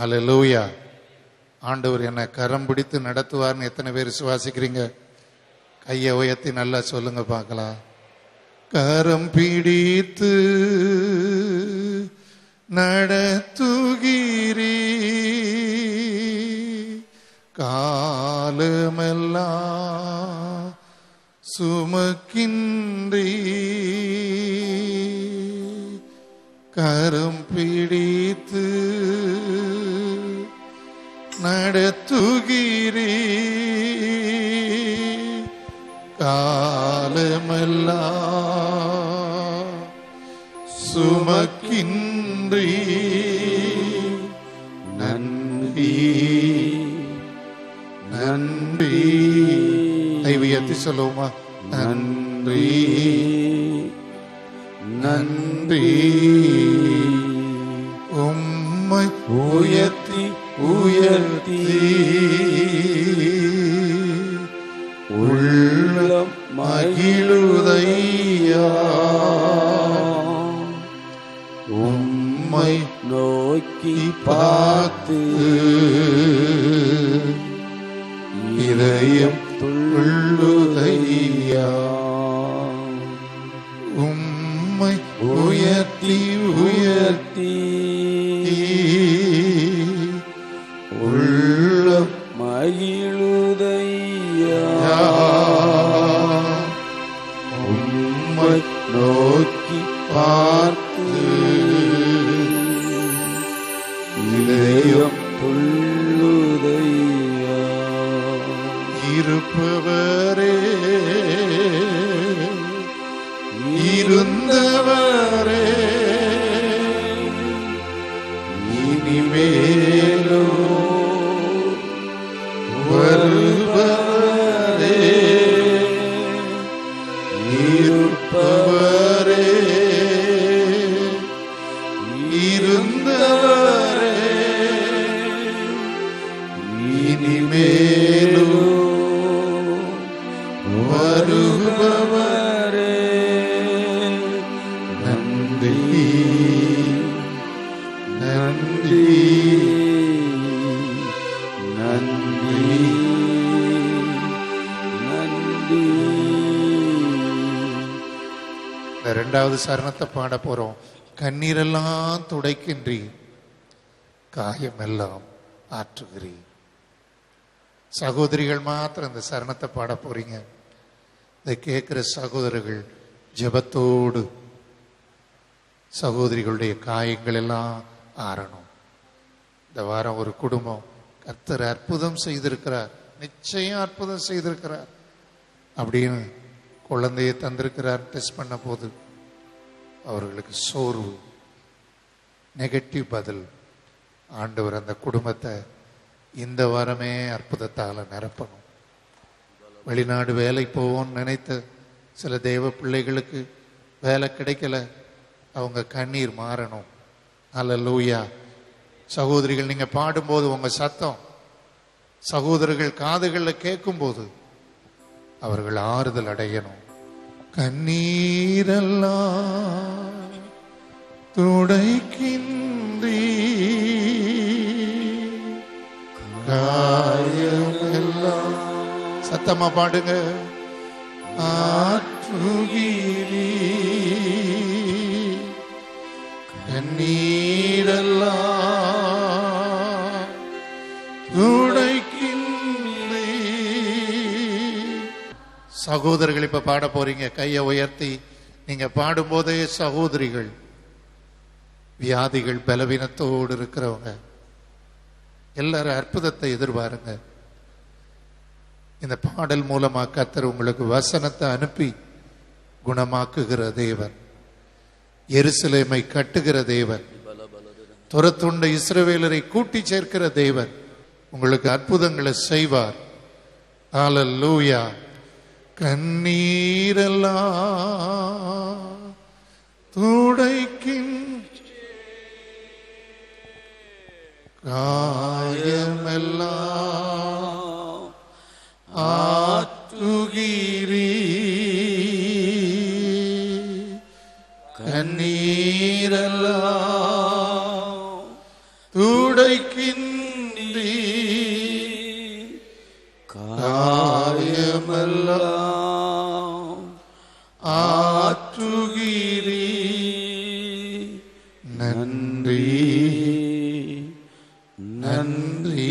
அல்லேலூயா. ஆண்டவர் என்னை கரம் பிடித்து நடத்துவார்னு எத்தனை பேர் விசுவாசிக்கிறீங்க? கையை உயர்த்தி நல்லா சொல்லுங்க பார்க்கலாம். கரம் பிடித்து நடத்துகிறீ, காலமெல்லாம் சுமக்கின்றீ, கரம் பிடித்து நடத்துகிறீ, காலமெல்லாம் சுமக்கின்றீ, நன்றி நன்றி. கை உயர்த்தி சொல்லுவோமா? நன்றி நன்றி. உம்மை உயர்த்தி உயர்த்தி உள்ளம் மகிழுதையா, உம்மை நோக்கி பார்த்து இதயம் துள்ளுதையா, உம்மை உயர்த்தி உயர்த்தி உள்ளம் மகிழுதையா, உம்மை நோக்கி பார்த்து இதயம் துள்ளுதையா. இருப்பவரே, இருந்தவரே, இனிமேலோ வருபவரே, இருப்பவரே, இருந்தவரே, இனிமேலோ வருபவரே, நன்றி நன்றி நன்றி நன்றி. இரண்டாவது சரணத்தை பாட போறோம். கண்ணீரெல்லாம் துடைக்கின்றி, காயமெல்லாம் ஆற்றுகிறீ. சகோதரிகள் மாத்திரம் இந்த சரணத்தை பாட போறீங்க. இதை கேட்கிற சகோதரர்கள் ஜெபத்தோடு சகோதரிகளுடைய காயங்கள் எல்லாம் ஆறணும். இந்த வாரம் ஒரு குடும்பம் கர்த்தர் அற்புதம் செய்திருக்கிறார், நிச்சயம் அற்புதம் செய்திருக்கிறார் அப்படின்னு குழந்தையை தந்திருக்கிறார். டெஸ்ட் பண்ண போது அவர்களுக்கு சோர்வு, நெகட்டிவ் பதில். ஆண்டவர் அந்த குடும்பத்தை இந்த வாரமே அற்புதத்தால் நிரப்பணும். வெளிநாடு வேலை போவோம்னு நினைத்த சில தேவ பிள்ளைகளுக்கு வேலை கிடைக்கல, அவங்க கண்ணீர் மாறணும். அல்லேலூயா. சகோதரிகள், நீங்க பாடும்போது உங்க சத்தம் சகோதரர்கள் காதுகளில் கேட்கும்போது அவர்கள் ஆறுதல் அடையணும். கண்ணீரெல்லாம் துடைக்கின்றீ, காயமெல்லாம், சத்தமா பாடுங்க, ஆற்றுகிறீ, கண்ணீரெல்லாம் துடைக்கின்றீ. சகோதரர்கள் இப்ப பாட போறீங்க. கையை உயர்த்தி நீங்க பாடும்போதே சகோதரிகள், வியாதிகள் பலவீனத்தோடு இருக்கிறவங்க எல்லாரும் அற்புதத்தை எதிர்பாருங்க. இந்த பாடல் மூலமா கர்த்தர் உங்களுக்கு வசனத்தை அனுப்பி குணமாக்குகிற தேவன், எருசலேமை கட்டுகிற தேவன், துரத்துண்ட இஸ்ரவேலரை கூட்டி சேர்க்கிற தேவன் உங்களுக்கு அற்புதங்களை செய்வார். அல்லேலூயா. கண்ணீரெல்லாம் துடைக்கின், காயமெல்லாம் ஆற்றுகிறீ, கண்ணீரெல்லாம் துடைக்கின்றீ. காயமெல்லாம் ஆற்றுகிறீ. நன்றி நன்றி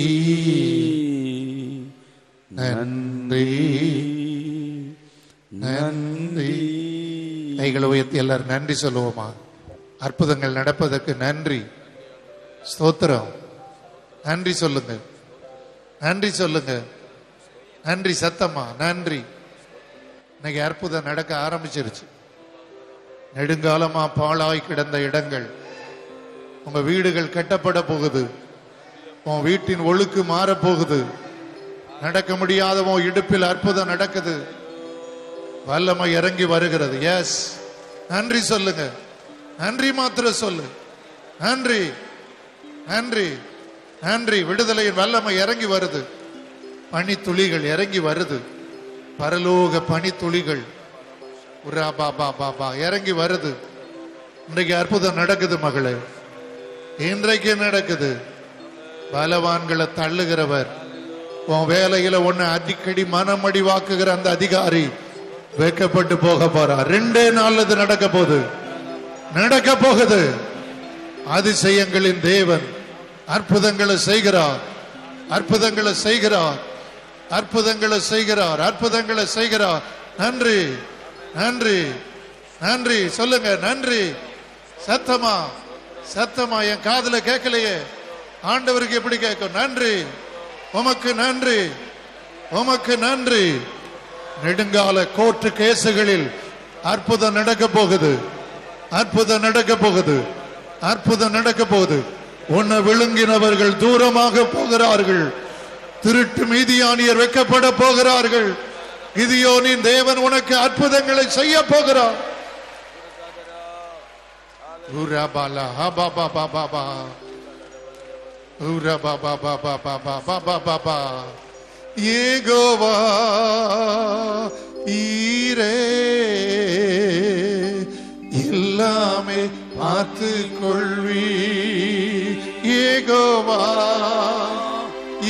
நன்றி நன்றி. கைகளை உயர்த்தி எல்லாரும் நன்றி சொல்லுவோமா? அற்புதங்கள் நடப்பதற்கு நன்றி, ஸ்தோத்திரம். நன்றி சொல்லுங்க, நன்றி சொல்லுங்க, நன்றி சத்தமா நன்றி. இன்னைக்கு அற்புதம் நடக்க ஆரம்பிச்சிருச்சு. நெடுங்காலமா பாழாய் கிடந்த இடங்கள், உங்க வீடுகள் கட்டப்பட போகுது. உன் வீட்டின் ஒழுக்கு மாறப்போகுது. நடக்க முடியாத உன் இடுப்பில் அற்புதம் நடக்குது. வல்லமை இறங்கி வருகிறது. எஸ், நன்றி சொல்லுங்க, நன்றி மாத்திரம் சொல்லு. நன்றி நன்றி நன்றி. விடுதலையின் வல்லமை இறங்கி வருது. பனித்துளிகள் இறங்கி வருது. பரலோக பனித்துளிகள் இறங்கி வருது. இன்றைக்கு அற்புதம் நடக்குது மகளே, இன்றைக்கு நடக்குது. பலவான்களை தள்ளுகிறவர், உன் வேலையில ஒன்னு அடிக்கடி மனமடி வாக்குகிற அந்த அதிகாரி வைக்கப்பட்டு போக போறார். 2 நாள்ல இது நடக்க போகுது, நடக்க போகுது. அதிசயங்களின் தேவன் அற்புதங்களை செய்கிறார், அற்புதங்களை செய்கிறார், அற்புதங்களை செய்கிறார், அற்புதங்களை செய்கிறார். நன்றி நன்றி நன்றி சொல்லுங்க. நன்றி சத்தமா சத்தமா. என் காதுல கேட்கலையே, ஆண்டவருக்கு எப்படி கேட்கும்? நன்றி, உமக்கு நன்றி, உமக்கு நன்றி. நெடுங்கால கோர்ட்டு கேசுகளில் அற்புதம் நடக்க போகுது, அற்புதம் நடக்க போகுது, அற்புதம் நடக்க போகுது. உன்னை விழுங்கினவர்கள் தூரமாக போகிறார்கள். திருட்டு மீதியானியர் வைக்கப்பட போகிறார்கள். கிதியோனின் தேவன் உனக்கு அற்புதங்களை செய்ய போகிறார். யெகோவா ஈரே எல்லாமே பார்த்து கொள்வி. யெகோவா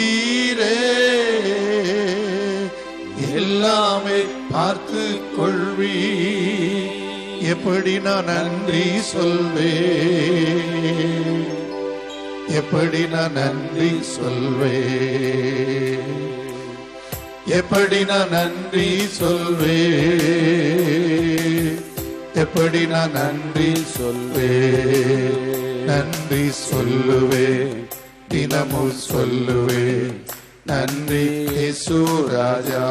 ஈரே எல்லாமே பார்த்து கொள்வி. எப்படி நான் நன்றி சொல்வேன், எப்படி நான் நன்றி சொல்வேன், எப்படி நான் நன்றி சொல்வேன், எப்படி நான் நன்றி சொல்வேன். நன்றி சொல்லுவேன், தினமும் சொல்லுவேன். நன்றி இயேசு ராஜா,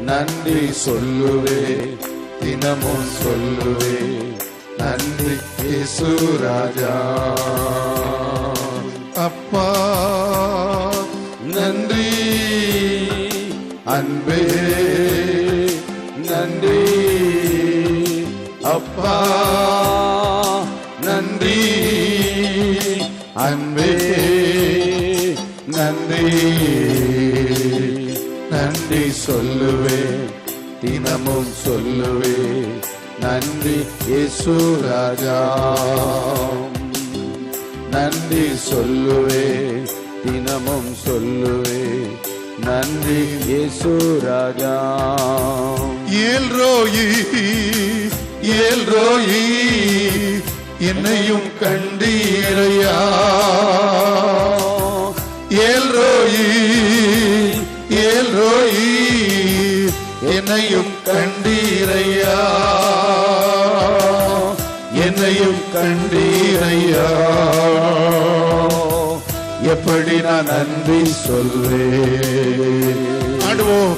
நன்றி சொல்லுவேன், தினமும் சொல்லுவேன். நன்றி இயேசு ராஜா. அப்பா நன்றி, அன்பே நன்றி. அப்பா நன்றி, அன்பே நன்றி. நன்றி சொல்லுவேன், தினமும் சொல்லுவேன். நன்றி இயேசு ராஜா, நன்றி சொல்லுவேன், தினமும் சொல்லுவேன். நன்றி இயேசு ராஜா. ஏல்ரோயி ஏல்ரோயி என்னையும் கண்டீரையா. ஏல்ரோயி ஏல்ரோயி என்னையும் கண்டீரையா, என்னையும் கண்டீரையா. எப்படி நான் நன்றி சொல்வேன்? ஆடுவோம்.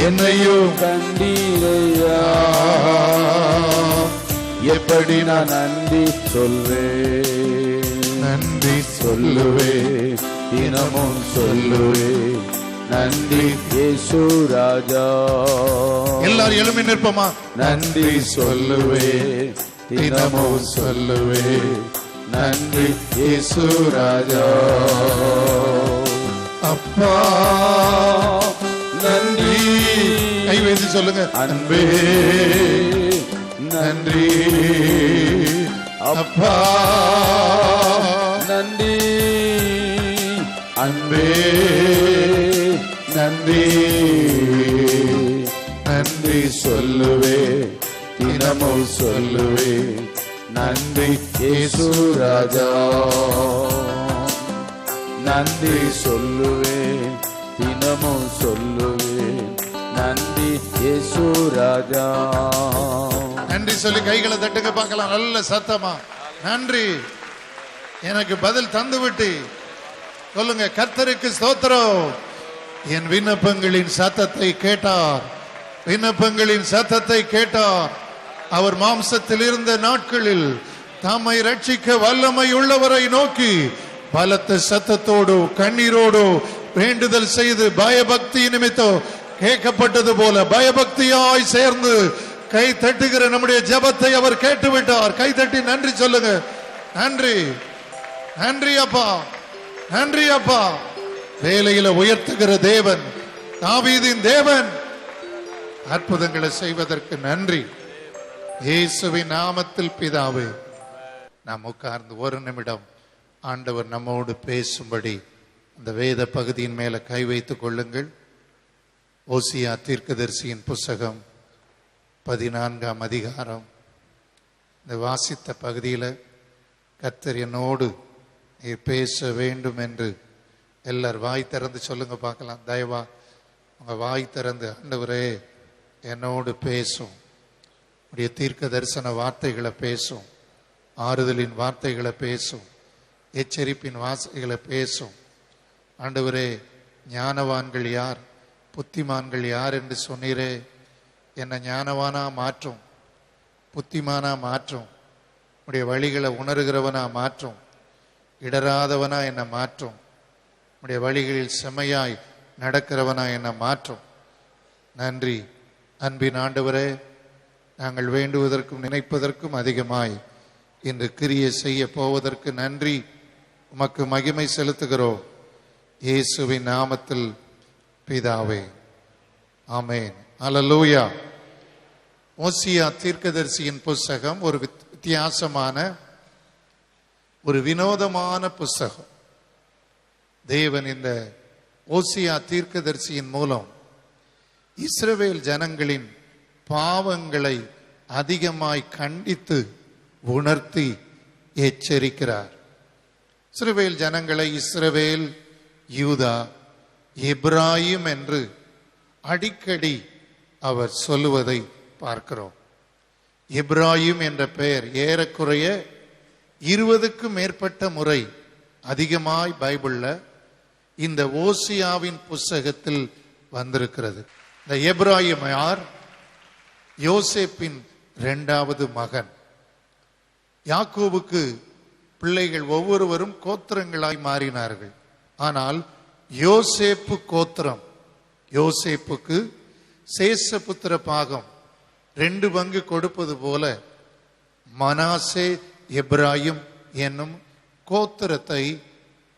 என்னையும் கண்டீரையா, எப்படி நான் நன்றி சொல்வேன்? நன்றி சொல்லுவேன், தினமும் சொல்லுவேன். நன்றி இயேசு ராஜா. எல்லாரும் எழுப்பி நிற்போமா? நன்றி சொல்லுவேன், தினமும் சொல்லுவேன். நன்றி இயேசு ராஜா. அப்பா நன்றி. கை வைத்து சொல்லுங்க. அன்பே நன்றி. அப்பா நன்றி, அன்பே தினமும் சொல்லுவேன் நன்றி இயேசு ராஜா. நன்றி சொல்லுவேன், தினமும் சொல்லுவேன் நன்றி இயேசு ராஜா. நன்றி சொல்லி கைகளை தட்டுங்க பார்க்கலாம் நல்ல சத்தமா. நன்றி, எனக்கு பதில் தந்து விட்டு சொல்லுங்க, கர்த்தருக்கு ஸ்தோத்திரம். என் விண்ணப்பங்களின் சத்தத்தை கேட்டார், விண்ணப்பங்களின் சத்தத்தை கேட்டார். அவர் மாம்சத்தில் இருந்த நாட்களில் தம்மை ரட்சிக்க வல்லமை உள்ளவரை நோக்கி பலத்த சத்தத்தோடு கண்ணீரோடு வேண்டுதல் செய்து பயபக்தி நிமித்தம் கேட்கப்பட்டது போல பயபக்தியாய் சேர்ந்து கை தட்டுகிற நம்முடைய ஜெபத்தை அவர் கேட்டுவிட்டார். கை தட்டி நன்றி சொல்லுங்க. நன்றி, நன்றி அப்பா, நன்றி அப்பா. வேலையில உயர்த்துகிற தேவன், தாவீதின் தேவன், அற்புதங்களை செய்வதற்கு நன்றி. இயேசுவின் நாமத்தில் பிதாவே. நாம் உட்கார்ந்து ஒரு நிமிடம் ஆண்டவர் நம்மோடு பேசும்படி அந்த வேத பகுதியின் மேல கை வைத்துக் கொள்ளுங்கள். ஓசியா தீர்க்கதரிசியின் புஸ்தகம் 14ஆம் அதிகாரம். இந்த வாசித்த பகுதியில் கர்த்தர் என்னோடு நீர் பேச வேண்டும் என்று எல்லார் வாய் திறந்து சொல்லுங்க பார்க்கலாம். தயவா உங்க வாய் திறந்து, ஆண்டவரே என்னோடு பேசும், உடைய தீர்க்க தரிசன வார்த்தைகளை பேசும், ஆறுதலின் வார்த்தைகளை பேசும், எச்சரிப்பின் வார்த்தைகளை பேசும். ஆண்டவரே, ஞானவான்கள் யார், புத்திமான்கள் யார் என்று சொன்னீரே. என்னை ஞானவானா மாற்றும், புத்திமானா மாற்றும், உடைய வழிகளை உணர்கிறவனா மாற்றும், இடராதவனா என்னை மாற்றும், உடைய வழிகளில் செம்மையாய் நடக்கிறவனா என்னை மாற்றும். நன்றி அன்பின் ஆண்டவரே, நாங்கள் வேண்டுவதற்கும் நினைப்பதற்கும் அதிகமாய் இன்று கிரியை செய்ய போவதற்கு நன்றி. உமக்கு மகிமை செலுத்துகிறோம் இயேசுவின் நாமத்தில் பிதாவே, ஆமென். அல்லேலூயா. ஓசியா தீர்க்கதரிசியின் புஸ்தகம் ஒரு வித்தியாசமான, ஒரு வினோதமான புஸ்தகம். தேவன் இந்த ஓசியா தீர்க்கதரிசியின் மூலம் இஸ்ரவேல் ஜனங்களின் பாவங்களை அதிகமாய் கண்டித்து உணர்த்தி எச்சரிக்கிறார். இஸ்ரவேல் ஜனங்களை இஸ்ரவேல், யூதா, எப்ராயிம் என்று அடிக்கடி அவர் சொல்லுவதை பார்க்கிறோம். எப்ராயிம் என்ற பெயர் ஏறக்குறைய 20க்கும் மேற்பட்ட முறை அதிகமாய் பைபிள்ல இந்த ஓசியாவின் புஸ்தகத்தில் வந்திருக்கிறது. இந்த எப்ராயிம் யார்? யோசேப்பின் 2வது மகன். யாக்கோபுக்கு பிள்ளைகள் ஒவ்வொருவரும் கோத்திரங்களாய் மாறினார்கள். ஆனால் யோசேப்பு கோத்திரம், யோசேப்புக்கு சேஷபுத்திர பாகம் 2 பங்கு கொடுப்பது போல மனாசே எப்ராயிம் என்னும் கோத்திரத்தை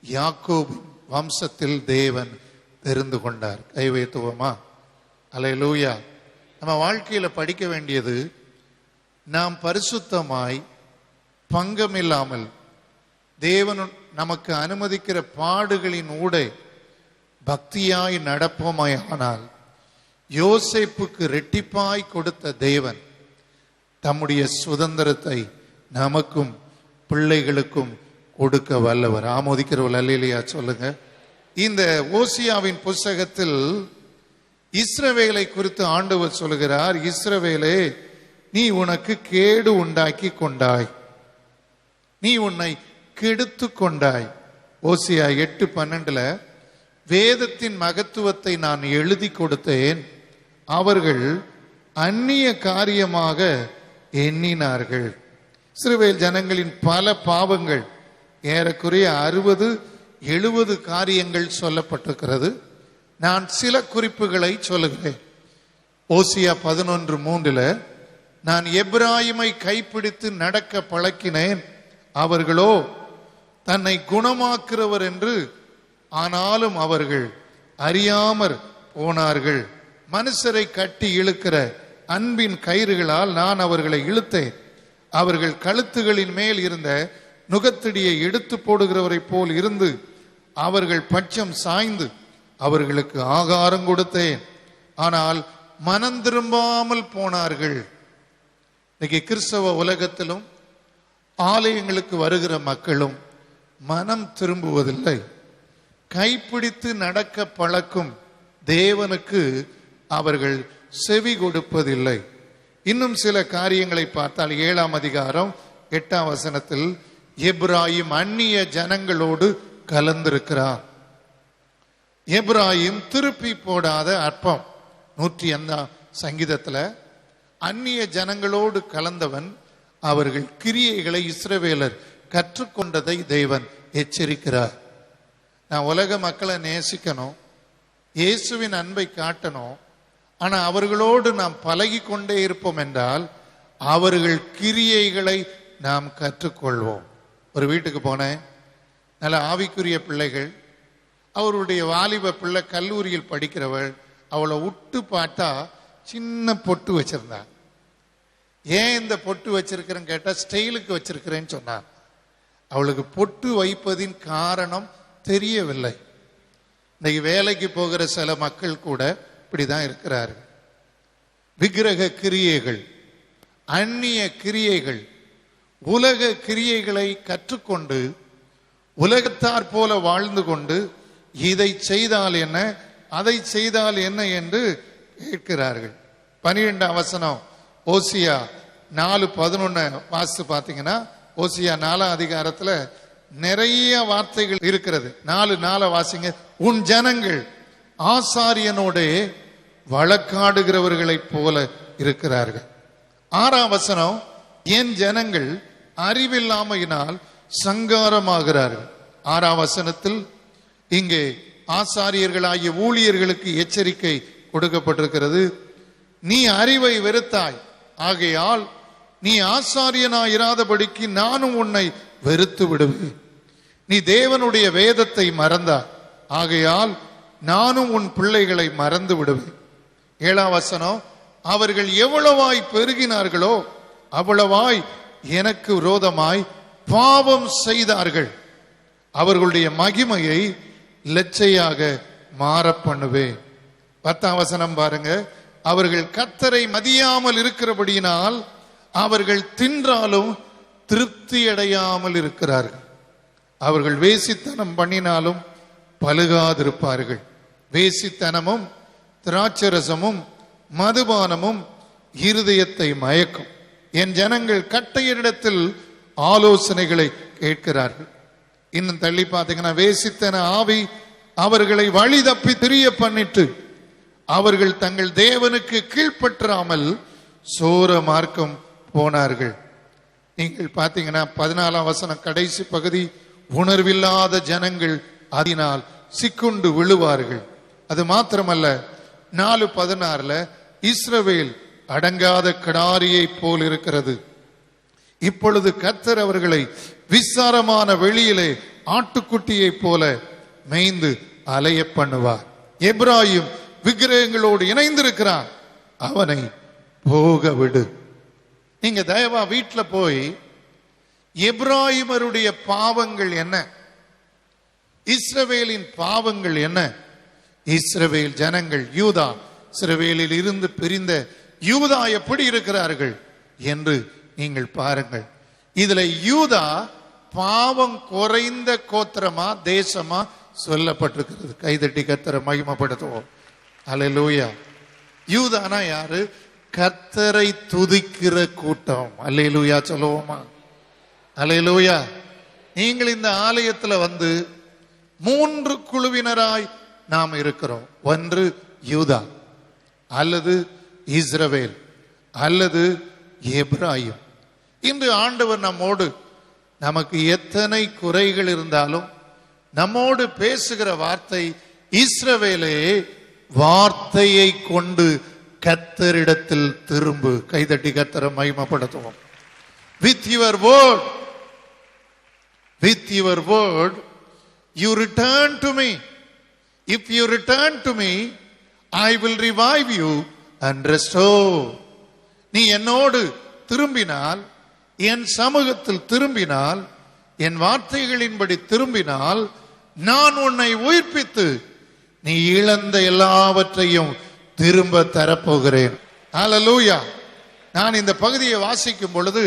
யாக்கோபின் வம்சத்தில் தேவன் தெரிந்து கொண்டார். கை வைத்துவோமா? அல்லேலூயா. நம்ம வாழ்க்கையில படிக்க வேண்டியது, நாம் பரிசுத்தமாய் பங்கமில்லாமல் தேவன் நமக்கு அனுமதிக்கிற பாடுகளின் ஊடே பக்தியாய் நடப்போமானால் யோசேப்புக்கு ரெட்டிப்பாய் கொடுத்த தேவன் தம்முடைய சுதந்திரத்தை நமக்கும் பிள்ளைகளுக்கும் கொடுக்க வல்லவர். ஆமோதிக்கிறவர்கள் அல்லேலூயா சொல்லுங்க. இந்த ஓசியாவின் புஸ்தகத்தில் இஸ்ரவேலை குறித்து ஆண்டவர் சொல்கிறார். இஸ்ரவேலே, நீ உனக்கு கேடு உண்டாக்கி கொண்டாய், நீ உன்னை கெடுத்து கொண்டாய். ஓசியா 8:12 வேதத்தின் மகத்துவத்தை நான் எழுதி கொடுத்தேன், அவர்கள் அந்நிய காரியமாக எண்ணினார்கள். இஸ்ரவேல் ஜனங்களின் பல பாவங்கள், ஏறக்குறைய 60-70 காரியங்கள் சொல்லப்பட்டிருக்கிறது. நான் சில குறிப்புகளை சொல்லுகிறேன். ஓசியா 11:3 நான் எப்ராயிமை கைப்பிடித்து நடக்க பழக்கினேன், அவர்களோ தன்னை குணமாக்குறவர் என்று, ஆனாலும் அவர்கள் அறியாமற் போனார்கள். மனுஷரை கட்டி இழுக்கிற அன்பின் கயிறுகளால் நான் அவர்களை இழுத்தேன். அவர்கள் கழுத்துகளின் மேல் இருந்த நுகத்தடியை எடுத்து போடுகிறவரை போல் இருந்து அவர்கள் பட்சம் சாய்ந்து அவர்களுக்கு ஆகாரம் கொடுத்தேன். ஆனால் மனம் திரும்பாமல் போனார்கள். இன்னைக்கு கிறிஸ்தவ உலகத்திலும் ஆலயங்களுக்கு வருகிற மக்களும் மனம் திரும்புவதில்லை. கைப்பிடித்து நடக்க பழக்கும் தேவனுக்கு அவர்கள் செவி கொடுப்பதில்லை. இன்னும் சில காரியங்களை பார்த்தால் 7ஆம் அதிகாரம் 8ஆம் வசனத்தில் எப்ராயிம் அந்நிய ஜனங்களோடு கலந்திருக்கிறார். எப்ராயிம் திருப்பி போடாத அற்பம். 105 சங்கீதத்தில் அந்நிய ஜனங்களோடு கலந்தவன் அவர்கள் கிரியைகளை இஸ்ரவேலர் கற்றுக்கொண்டதை தேவன் எச்சரிக்கிறார். நான் உலக மக்களை நேசிக்கணும், இயேசுவின் அன்பை காட்டணும். ஆனா அவர்களோடு நாம் பழகி கொண்டே இருப்போம் என்றால் அவர்கள் கிரியைகளை நாம் கற்றுக்கொள்வோம். ஒரு வீட்டுக்கு போனேன், நல்ல ஆவிக்குரிய பிள்ளைகள். அவருடைய வாலிப பிள்ளை கல்லூரியில் படிக்கிறவள். அவளை விட்டு பார்த்தா சின்ன பொட்டு வச்சிருந்தா. ஏன் இந்த பொட்டு வச்சிருக்கிறேன்னு கேட்டா ஸ்டைலுக்கு வச்சிருக்கிறேன்னு சொன்னான். அவளுக்கு பொட்டு வைப்பதின் காரணம் தெரியவில்லை. இன்னைக்கு வேலைக்கு போகிற சில மக்கள் கூட இப்படிதான் இருக்கிறார்கள். விக்கிரக கிரியைகள், அந்நிய கிரியைகள், உலக கிரியைகளை கற்றுக்கொண்டு உலகத்தார் போல வாழ்ந்து கொண்டு இதை செய்தால் என்ன, அதை செய்தால் என்ன என்று கேட்கிறார்கள். 12ஆம் வசனம் ஓசியா 4:11 வாசித்து பார்த்தீங்கன்னா, ஓசியா 4ஆம் அதிகாரத்துல நிறைய வார்த்தைகள் இருக்கிறது. 4:4 வாசிங்க. உன் ஜனங்கள் ஆசாரியனோட வழக்காடுகிறவர்களைப் போல இருக்கிறார்கள். 6ஆம் வசனம், என் ஜனங்கள் அறிவில்லாமையினால் சங்காரமாகிறார்கள். 6ஆம் வசனத்தில் இங்கே ஆசாரியர்களாகிய ஊழியர்களுக்கு எச்சரிக்கை கொடுக்கப்பட்டிருக்கிறது. நீ அறிவை வெறுத்தாய், ஆகையால் நீ ஆசாரியனாயிராதபடிக்கு நானும் உன்னை வெறுத்து விடுவேன். நீ தேவனுடைய வேதத்தை மறந்தாய், ஆகையால் நானும் உன் பிள்ளைகளை மறந்து விடுவேன். 7ஆம் வசனம், அவர்கள் எவ்வளவாய் பெருகினார்களோ அவ்வளவாய் எனக்கு விரோதமாய் பாவம் செய்தார்கள். அவர்களுடைய மகிமையை லட்சையாக மாற பண்ணுவேன். 10ஆம் வசனம் பாருங்க. அவர்கள் கர்த்தரை மதியாமல் இருக்கிறபடியினால் அவர்கள் தின்றாலும் திருப்தி அடையாமல் இருக்கிறார்கள். அவர்கள் வேசித்தனம் பண்ணினாலும் பலுகாதிருப்பார்கள். வேசித்தனமும் திராட்சரசமும் மதுபானமும் இருதயத்தை மயக்கும். என் ஜனங்கள் கட்டையரிடத்தில் ஆலோசனைகளை கேட்கிறார்கள். இன்னும் தள்ளி பார்த்தீங்கன்னா, வேசித்தன ஆவி அவர்களை வழி தப்பி திரிய பண்ணிட்டு அவர்கள் தங்கள் தேவனுக்கு கீழ்ப்பற்றாமல் சோர மார்க்கம் போனார்கள். நீங்கள் பார்த்தீங்கன்னா 14ஆம் வசனம் கடைசி பகுதி, உணர்வில்லாத ஜனங்கள் அதனால் சிக்குண்டு விழுவார்கள். அது மாத்திரமல்ல, 4:16 இஸ்ரவேல் அடங்காத கிடாரியை போல் இருக்கிறது. இப்பொழுது கர்த்தர் அவர்களை விசாரமான வெளியிலே ஆட்டுக்குட்டியை போல மேய்ந்து அலைய பண்ணுவார். எப்ராயிம் விக்கிரகங்களோடு இணைந்திருக்கிறான், அவனை போக விடு. நீங்க தயவா வீட்டுல போய் எப்ராயிமருடைய பாவங்கள் என்ன, இஸ்ரவேலின் பாவங்கள் என்ன, இஸ்ரவேல் ஜனங்கள் யூதா, இஸ்ரவேலில் இருந்து பிரிந்த யூதா எப்படி இருக்கிறார்கள் என்று நீங்கள் பாருங்கள். இதுல யூதா பாவம் குறைந்த கோத்திரமா தேசமா சொல்லப்பட்டிருக்கிறது. கைதட்டி கர்த்தரை மகிமைப்படுத்துவோம். அல்லேலூயா. யூதானா யாரு? கர்த்தரை துதிக்கிற கூட்டம். அல்லேலூயா சொல்லுவோமா? அல்லேலூயா. நீங்கள் இந்த ஆலயத்துல வந்து 3 குழுவினராய் நாம் இருக்கிறோம். ஒன்று யூதா, அல்லது இஸ்ரவேல், அல்லது எப்ராயிம். இன்று ஆண்டவர் நம்மோடு, நமக்கு எத்தனை குறைகள் இருந்தாலும் நம்மோடு பேசுகிற வார்த்தை, இஸ்ரவேலே வார்த்தையை கொண்டு கர்த்தரிடத்தில் திரும்பு. கைதட்டி கர்த்தரை மகிமைப்படுத்துவோம். With your word, with your word you return to me. If you return to me, I will revive you and restore. நீ என்னோடு திரும்பினால், என் சமூகத்தில் திரும்பினால், என் வார்த்தைகளின்படி திரும்பினால், நான் உன்னை உயிர்ப்பித்து நீ இழந்த எல்லாவற்றையும் திரும்ப தரப்போகிறேன். ஹல்லேலூயா. நான் இந்த பகுதியை வாசிக்கும் பொழுது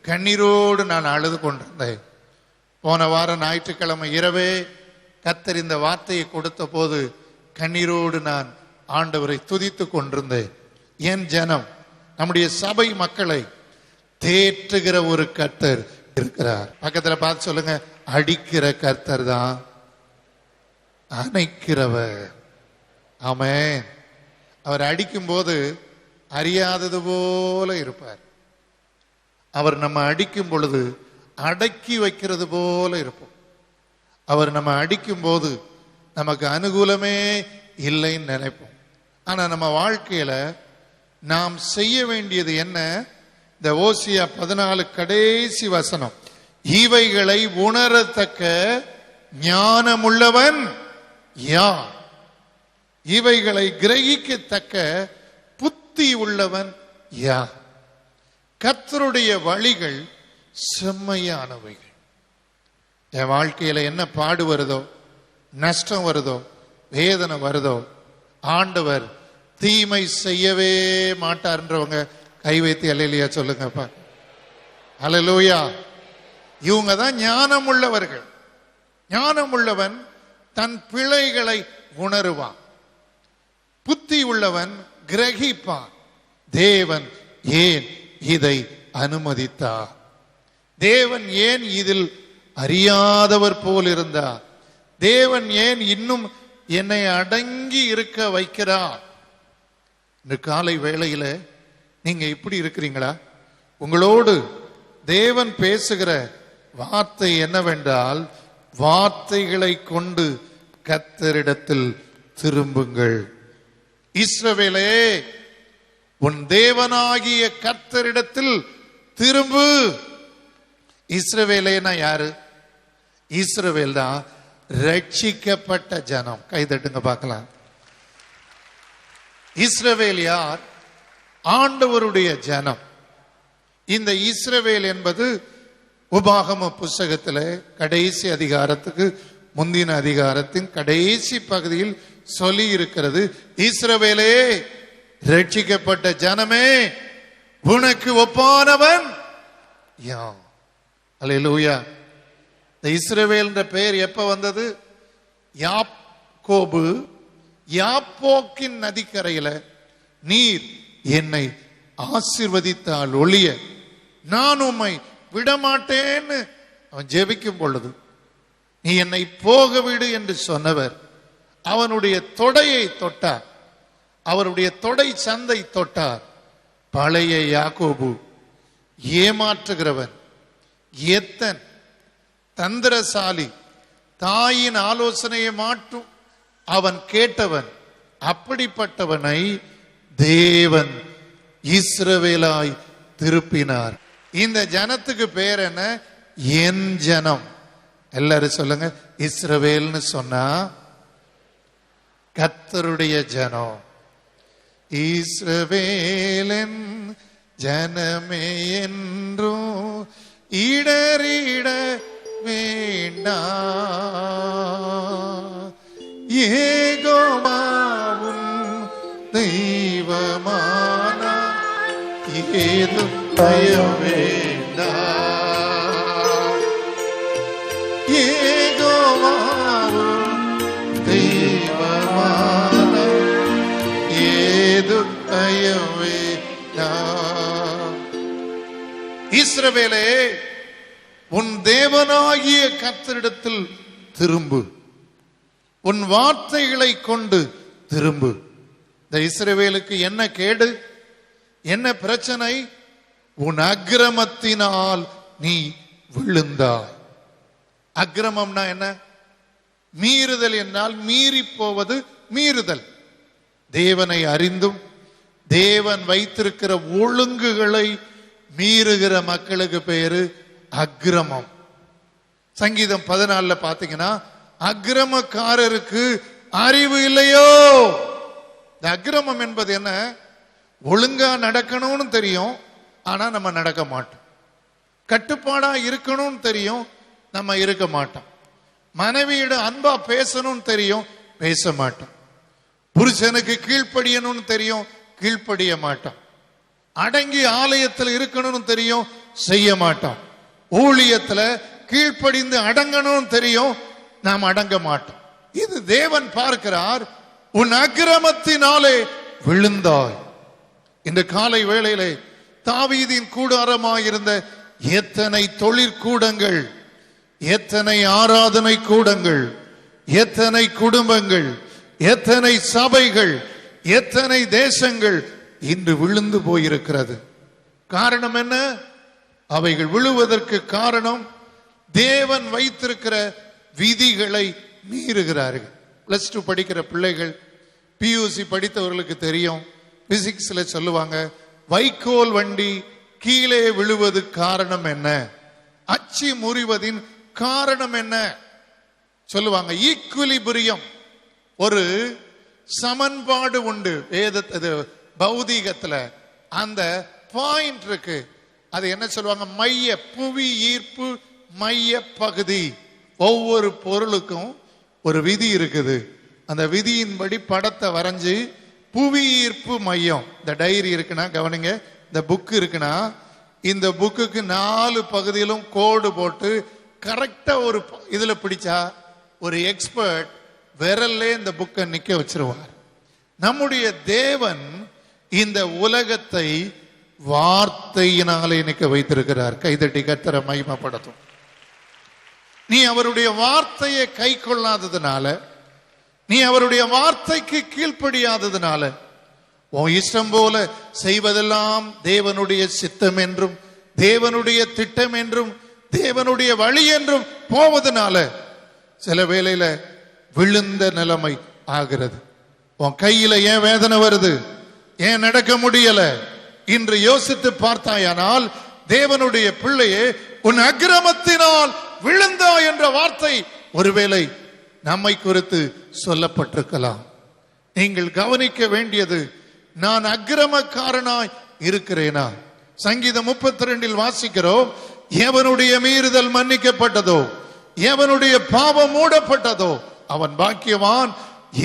கண்ணீரோடு நான் அழுது கொண்டிருந்தேன். போன வாரம் ஞாயிற்றுக்கிழமை இரவே கர்த்தர் இந்த வார்த்தையை கொடுத்த போது கண்ணீரோடு நான் ஆண்டவரை துதித்து கொண்டிருந்தேன். என் ஜனம், நம்முடைய சபை மக்களை தேற்றுகிற ஒரு கர்த்தர் இருக்கிறார். பக்கத்துல பார்த்து சொல்லுங்க, அடிக்கிற கர்த்தர் தான் அணைக்கிறவர். ஆமென். அவர் அடிக்கும் போது அறியாதது போல இருப்பார். அவர் நம்ம அடிக்கும் பொழுது அடக்கி வைக்கிறது போல இருப்போம். அவர் நம்ம அடிக்கும் போது நமக்கு அனுகூலமே இல்லைன்னு நினைப்போம். ஆனா நம்ம வாழ்க்கையில நாம் செய்ய வேண்டியது என்ன? இந்த ஓசியா 14 கடைசி வசனம், இவைகளை உணரத்தக்க ஞானமுள்ளவன் யார்? இவைகளை கிரகிக்கத்தக்க புத்தி உள்ளவன் யார்? கர்த்தருடைய வழிகள் செம்மையானவைகள். என் வாழ்க்கையில என்ன பாடு வருதோ, நஷ்டம் வருதோ, வேதனை வருதோ, ஆண்டவர் தீமை செய்யவே மாட்டார்ன்றவங்க கை வைத்து அல்லேலூயா சொல்லுங்கப்பா. அல்லேலூயா. இவங்க தான் ஞானம் உள்ளவர்கள். ஞானம் உள்ளவன் தன் பிழைகளை உணருவான். புத்தி உள்ளவன் கிரகிப்பான். தேவன் ஏன் இதை அனுமதித்தார்? தேவன் ஏன் இதில் அறியாதவர் போல் இருந்தார்? தேவன் ஏன் இன்னும் என்னை அடங்கி இருக்க வைக்கிறார்? இந்த காலை வேளையில நீங்க இப்படி இருக்கிறீங்களா? உங்களோடு தேவன் பேசுகிற வார்த்தை என்னவென்றால், வார்த்தைகளை கொண்டு கர்த்தரிடத்தில் திரும்புங்கள். இஸ்ரவேலே, உன் தேவனாகிய கர்த்தரிடத்தில் திரும்பு. இஸ்ரவேலேனா யாரு? இஸ்ரவேல் தான் ரட்சிக்கப்பட்ட ஜனம். கைதட்டுங்க பார்க்கலாம். இஸ்ரவேல் யார்? ஆண்டவருடைய ஜனம். இந்த இஸ்ரவேல் என்பது உபாகம புஸ்தகத்தில் கடைசி அதிகாரத்துக்கு முந்தின அதிகாரத்தின் கடைசி பகுதியில் சொல்லி இருக்கிறது. இஸ்ரவேலே, ரட்சிக்கப்பட்ட ஜனமே, உனக்கு ஒப்பானவன் யார்? அல்லேலூயா. இந்த இஸ்ரவேல் என்ற பெயர் எப்ப வந்தது? யாக்கோபு யாப்போக்கின் நதிக்கரையில நீர் என்னை ஆசீர்வதித்தால் ஒழிய நான் உம்மை விடமாட்டேன்னு அவன் ஜெபிக்கும் பொழுது, நீ என்னை போக விடு என்று சொன்னவர் அவனுடைய தொடையை தொட்டார். அவருடைய தொடை சந்தை தொட்டார். பழைய யாக்கோபு ஏமாற்றுகிறவன், எத்தன், தந்திரசாலி, தாயின் ஆலோசனையை மாற்றும் அவன் கேட்டவன். அப்படிப்பட்டவனை தேவன் இஸ்ரவேலாய் திருப்பினார். இந்த ஜனத்துக்கு பேர் என்ன? என் ஜனம். எல்லாரும் சொல்லுங்க, இஸ்ரவேல்னு சொன்னா கர்த்தருடைய ஜனம். இஸ்ரவேலன் ஜனமே என்றும் இடறிட வேண்டாம். ஏகோவாவும் தெய்வமான ஏதும் பயம் வேண்டாம். ஏகோவாவும் தெய்வமான ஏதும் பயம் வேண்டாம். இஸ்ரவேலே, உன் தேவனாகிய கர்த்தரிடத்தில் திரும்பு. உன் வார்த்தைகளை கொண்டு திரும்பு. இந்த இஸ்ரவேலுக்கு என்ன கேடு, என்ன பிரச்சனை? உன் அக்கிரமத்தினால் நீ விழுந்தாய். அக்கிரமம்னா என்ன? மீறுதல் என்றால் மீறி போவது மீறுதல். தேவனை அறிந்தும் தேவன் வைத்திருக்கிற ஒழுங்குகளை மீறுகிற மக்களுக்கு பேரு அக்கிரமம். சங்கீதம் 14 பாத்தீங்கன்னா, அக்கிரமக்காரருக்கு அறிவு இல்லையோ. இந்த அக்கிரமம் என்பது என்ன? ஒழுங்கா நடக்கணும்னு தெரியும், ஆனா நம்ம நடக்க மாட்டோம். கட்டுப்பாடா இருக்கணும்னு தெரியும், நம்ம இருக்க மாட்டோம். மனைவியிட அன்பா பேசணும்னு தெரியும், பேச மாட்டோம். புருஷனுக்கு கீழ்ப்படியணும்னு தெரியும், கீழ்ப்படிய மாட்டோம். அடங்கி ஆலயத்தில் இருக்கணும்னு தெரியும், செய்ய மாட்டோம். ஊழியத்துல கீழ்ப்படிந்து அடங்கணும்னு தெரியும், நாம் அடங்க மாட்டோம். இது தேவன் பார்க்கிறார். உன் அக்கிரமத்தினாலே விழுந்தாய். இந்த காலை வேளையிலே தாவீதின் கூடாரமாயிருந்த எத்தனை தொழிற்கூடங்கள், எத்தனை ஆராதனை கூடங்கள், எத்தனை குடும்பங்கள், எத்தனை சபைகள், எத்தனை தேசங்கள் இன்று விழுந்து போயிருக்கிறது. காரணம் என்ன? அவைகள் விழுவதற்கு காரணம் தேவன் வைத்திருக்கிற விதிகளை மீறுகிறார்கள். +2 படிக்கிற பிள்ளைகள், PUC படித்தவர்களுக்கு தெரியும், பிசிக்ஸ்ல சொல்லுவாங்க, வைக்கோல் வண்டி கீழே விழுவது காரணம் என்ன, அச்சு முறிவதின் காரணம் என்ன சொல்லுவாங்க. ஈக்குலிபிரியம், ஒரு சமன்பாடு உண்டு பௌதீகத்துல. அந்த பாயிண்ட் இருக்கு, அது என்ன சொல்லுவாங்க, மைய புவி ஈர்ப்பு மைய பகுதி. ஒவ்வொரு பொருளுக்கும் ஒரு விதி இருக்குது. அந்த விதியின்படி படத்தை வரைஞ்சு புவி ஈர்ப்பு மையம், இந்த டைரி இருக்குன்னா கவனிங்க, இந்த புக் இருக்குன்னா இந்த புக்குக்கு 4 பகுதியிலும் கோடு போட்டு கரெக்டா ஒரு இதுல பிடிச்சா ஒரு எக்ஸ்பர்ட் விரல்ல இந்த புக்கை நிக்க வச்சிருவார். நம்முடைய தேவன் இந்த உலகத்தை வார்த்தையினாலே நிக்க வைத்திருக்கிறார். கைதட்டி கர்த்தரை மகிமைப்படுத்தும். நீ அவருடைய வார்த்தையை கை கொள்ளாததுனால, நீ அவருடைய வார்த்தைக்கு கீழ்ப்படியாததுனால, உன் இஷ்டம் போல செய்வதெல்லாம் தேவனுடைய சித்தம் என்றும் தேவனுடைய திட்டம் என்றும் தேவனுடைய வழி என்றும் போவதனால சில வேளையில விழுந்த நிலைமை ஆகிறது. உன் கையில ஏன் வேதனை வருது, ஏன் நடக்க முடியல இன்று யோசித்து பார்த்தாயானால், தேவனுடைய பிள்ளையே, உன் அக்கிரமத்தினால் விழுந்தா என்ற வார்த்தை ஒருவேளை நம்மை குறித்து சொல்லப்பட்டிருக்கலாம். நீங்கள் கவனிக்க வேண்டியது, நான் அக்கிரமக்காரனாய் இருக்கிறேனா? சங்கீதம் 32 வாசிக்கிறோம், எவனுடைய மீறுதல் மன்னிக்கப்பட்டதோ, எவனுடைய பாவம் மூடப்பட்டதோ அவன் பாக்கியவான்.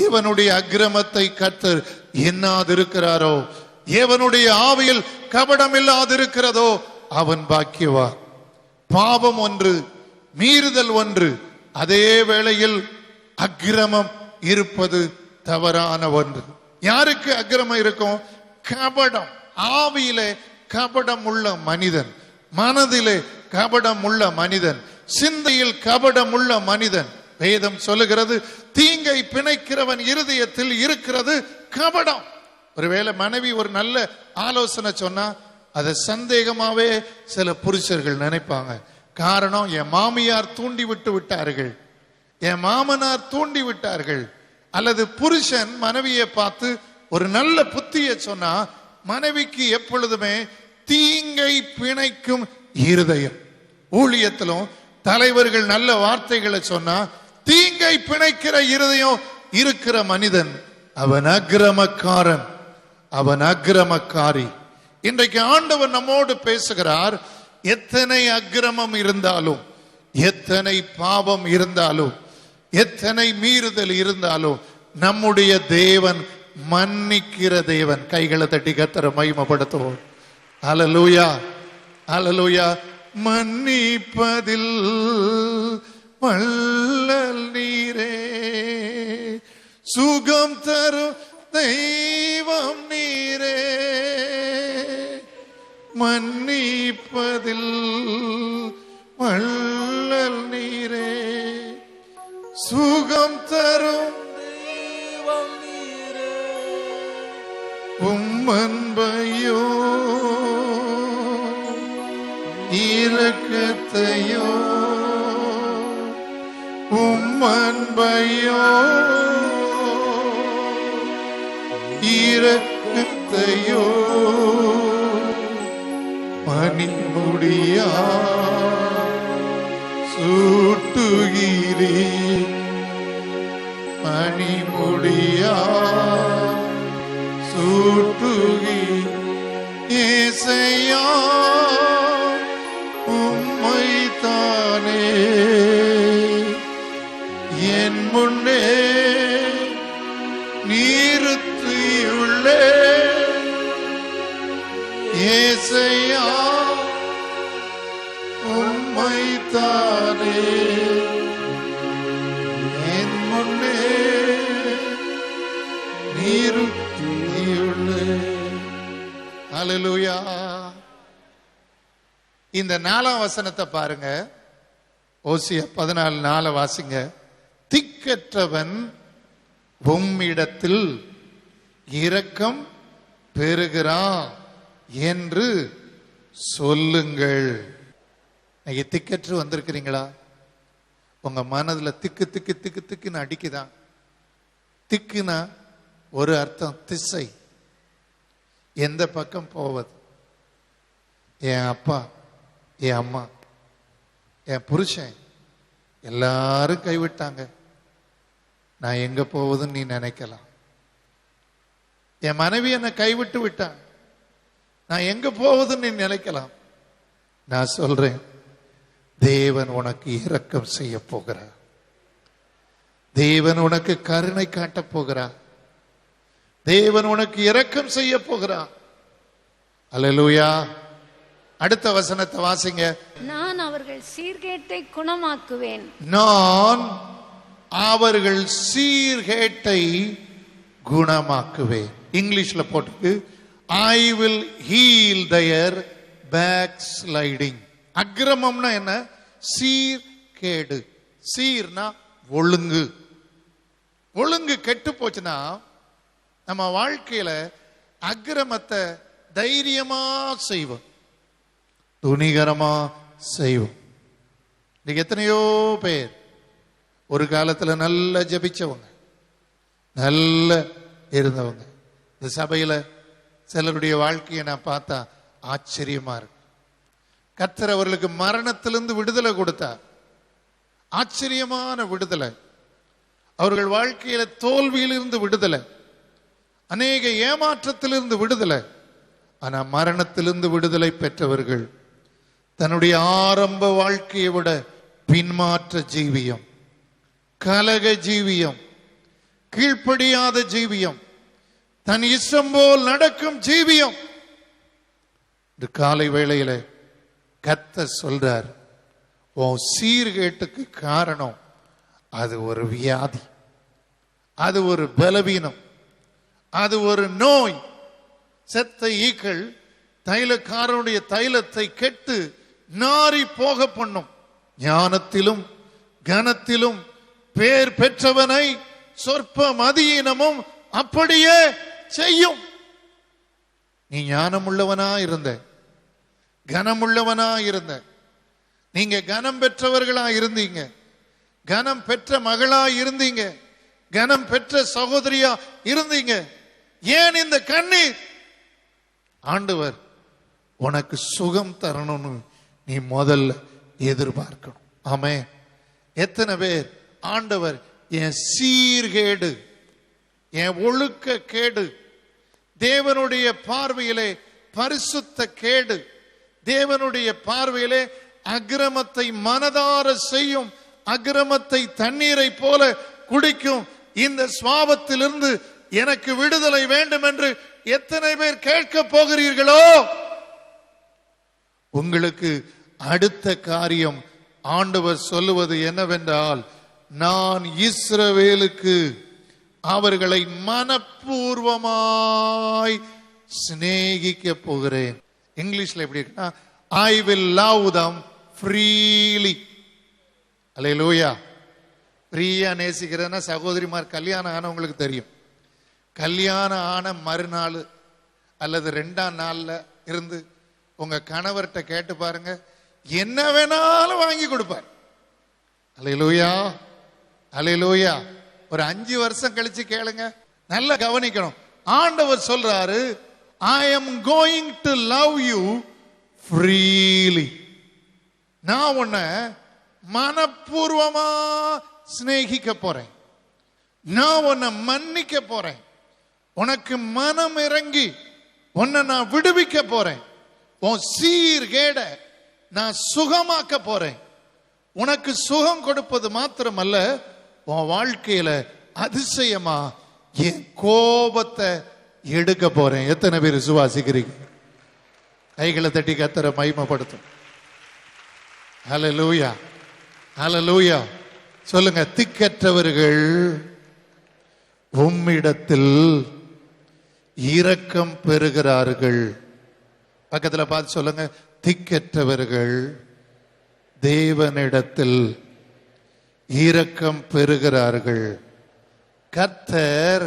எவனுடைய அக்கிரமத்தை கர்த்தர் எண்ணாதிருக்கிறாரோ, எவனுடைய ஆவியில் கபடம் இல்லாதிருக்கிறதோ அவன் பாக்கியவான். பாவம் ஒன்று, மீறுதல் ஒன்று, அதே வேளையில் அக்கிரமம் இருப்பது தவறான ஒன்று. யாருக்கு அக்கிரமம் இருக்கும்? கபடம். ஆவியிலே கபடம் உள்ள மனிதன், மனதிலே கபடம் உள்ள மனிதன், சிந்தையில் கபடம் உள்ள மனிதன். வேதம் சொல்லுகிறது, தீங்கை பிணைக்கிறவன் இருதயத்தில் இருக்கிறது கபடம். ஒருவேளை மனைவி ஒரு நல்ல ஆலோசனை சொன்னா அதை சந்தேகமாவே சில புருஷர்கள் நினைப்பாங்க. காரணம், என் மாமியார் தூண்டி விட்டு விட்டார்கள், என் மாமனார் தூண்டி விட்டார்கள். அல்லது புருஷன் மனைவியை பார்த்து ஒரு நல்ல புத்தியை சொன்னா மனைவிக்கு எப்பொழுதுமே தீங்கை பிணைக்கும் இருதயம். ஊழியத்திலும் தலைவர்கள் நல்ல வார்த்தைகளை சொன்னா தீங்கை பிணைக்கிற இருதயம் இருக்கிற மனிதன் அவன் அக்கிரமக்காரன், அவன் அக்கிரமக்காரி. இன்றைக்கு ஆண்டவர் நம்மோடு பேசுகிறார். எத்தனை அக்கிரமம் இருந்தாலும், எத்தனை பாவம் இருந்தாலும், எத்தனை மீறுதல் இருந்தாலும், நம்முடைய தேவன் மன்னிக்கிற தேவன். கைகளை தட்டி கர்த்தரை மகிமைப்படுத்துவோம். அல்லேலூயா, அல்லேலூயா. மன்னிப்பதில் வல்லல் நீரே, சுகம் தரும் தெய்வம் நீரே. மன்னிப்பதில் வல்லல் நீரே, சுகம் தரும் தெய்வம் நீரே. உம்மன்பையோ இரக்கத்தையோ, உம்மன்பையோ இரக்கத்தையோ மணிமுடியா சூட்டுகிறீ, மணிமுடியா சூட்டுகி. ஏசையா உம்மைத்தானே என் முன்னே நிறுத்தியுள்ளே, ஏசையா உம்மைத்தானே என் முன்னே நிறுத்தியுள்ளே. ஹல்லேலூயா. இந்த 4ஆம் வசனத்தை பாருங்க. ஓசியா 14:4 வாசிங்க. திக்கற்றவன் உம்மிடத்தில் இரக்கம் பெறுகிறான் என்று சொல்லுங்கள். நீங்க திக்கற்று வந்திருக்கிறீங்களா? உங்க மனதுல திக்கு திக்கு திக்கு திக்குன்னு அடிக்குதான். திக்குனா ஒரு அர்த்தம் திசை, எந்த பக்கம் போவது. என் அப்பா, என் அம்மா, என் புருஷன் எல்லாரும் கைவிட்டாங்க, நான் எங்க போவதுன்னு நீ நினைக்கலாம். என் மனைவி என்னை கைவிட்டு விட்டான், நான் எங்க போவதுன்னு நீ நினைக்கலாம். நான் சொல்றேன், தேவன் உனக்கு இரக்கம் செய்ய போகிறார். தேவன் உனக்கு கருணை காட்டப் போகிறார். தேவன் உனக்கு இரக்கம் செய்ய போகிறார். அல்லேலூயா. அடுத்த வசனத்தை வாசிங்க. நான் அவர்கள் சீர்கேட்டை குணமாக்குவேன். நான் அவர்கள் சீர்கேட்டை குணமாக்குவேன். இங்கிலீஷ்ல போட்டுக்கு I will heal their backsliding. அக்கிரமம்னா என்ன? சீர்கேடு. சீர்னா ஒழுங்கு. ஒழுங்கு கெட்டு போச்சுன்னா நம்ம வாழ்க்கையில அக்கிரமத்தை தைரியமா செய்வோம், துணிகரமா செய்வோம். இன்னைக்கு எத்தனையோ பேர் ஒரு காலத்துல நல்ல ஜெபிச்சவங்க, நல்ல இருந்தவங்க. இந்த சபையில சிலருடைய வாழ்க்கையை நான் பார்த்தா ஆச்சரியமா இருக்கு. கர்த்தர் அவர்களுக்கு மரணத்திலிருந்து விடுதலை கொடுத்தார். ஆச்சரியமான விடுதலை. அவர்கள் வாழ்க்கையில தோல்வியிலிருந்து விடுதலை, அநேக ஏமாற்றத்திலிருந்து விடுதலை. ஆனா மரணத்திலிருந்து விடுதலை பெற்றவர்கள் தன்னுடைய ஆரம்ப வாழ்க்கையை விட பின்மாற்ற ஜீவியம், கலக ஜீவியம், கீழ்ப்படியாத ஜீவியம், தன் இஷ்டம் போல் நடக்கும் ஜீவியம். இந்த காலை வேளையில கர்த்தர் சொல்றார், உன் சீர்கேட்டுக்கு காரணம் அது ஒரு வியாதி, அது ஒரு பலவீனம், அது ஒரு நோய். செத்த ஈக்கள் தைலக்காரனுடைய தைலத்தை கெட்டு நாரி போக பண்ணும். ஞானத்திலும் கனத்திலும் பேர் பெற்றவனை சொற்ப மதியினமும் அப்படியே செய்யும். நீ ஞானமுள்ளவனா இருந்த, கனமுள்ளவனா இருந்த, நீங்க கனம் பெற்றவர்களா இருந்தீங்க, கனம் பெற்ற மகளா இருந்தீங்க, கனம் பெற்ற சகோதரியா இருந்தீங்க. ஏன் இந்த கண்ணீர்? ஆண்டவர் உனக்கு சுகம் தரணும்னு நீ முதல்ல எதிர்பார்க்கணும். ஆமே. எத்தனை பேர் ஆண்டவர் என் சீர்கேடு, என் ஒழுக்க கேடு, தேவனுடைய பார்வையிலே பரிசுத்த கேடு, தேவனுடைய பார்வையிலே அக்கிரமத்தை மனதார செய்யும், அக்கிரமத்தை தண்ணீரை போல குடிக்கும் இந்த சுவாபத்திலிருந்து எனக்கு விடுதலை வேண்டும் என்று எத்தனை பேர் கேட்க போகிறீர்களோ? உங்களுக்கு அடுத்த காரியம் ஆண்டவர் சொல்லுவது என்னவென்றால், நான் இஸ்ரவேலுக்கு அவர்களை மனப்பூர்வமாய் சிநேகிக்க போகிறேன். இங்கிலீஷ்ல எப்படி இருக்குன்னா, I will love them freely. அல்லேலூயா. ஃப்ரீயா நேசிக்கிறதுனா, சகோதரிமார் கல்யாணம் ஆனவங்களுக்கு தெரியும். கல்யாணம் ஆன மறுநாள் அல்லது 2ஆம் நாள்ல இருந்து உங்க கணவர்கிட்ட கேட்டு பாருங்க, என்ன வேணாலும் வாங்கி கொடுப்பார். அல்லேலூயா, அல்லேலூயா. ஒரு 5 வருஷம் கழிச்சு கேளுங்க, நல்லா கவனிக்கணும். ஆண்டவர் சொல்றாரு, I am going to love you freely. நான் உன்னை மனப்பூர்வமா சிநேகிக்க போறேன், நான் உன்னை மன்னிக்க போறேன், உனக்கு மனம் இறங்கி உன்னை நான் விடுவிக்க போறேன், உன் சீர்கேட நான் சுகமாக்க போறேன். உனக்கு சுகம் கொடுப்பது மாத்திரமல்ல, உன் வாழ்க்கையில அதிசயமா என் கோபத்தை எடுக்க போறேன். எத்தனை பேர் விசுவாசிக்கிறீங்க? கைகளை தட்டி கர்த்தரை மகிமைப்படுத்தும். ஹல்லேலூயா, ஹல்லேலூயா. சொல்லுங்க, திக்கற்றவர்கள் உம்மிடத்தில் இரக்கம் பெறுகிறார்கள். பக்கத்துல பார்த்து சொல்லுங்க, திக்கற்றவர்கள் தேவனிடத்தில் இரக்கம் பெறுகிறார்கள். கர்த்தர்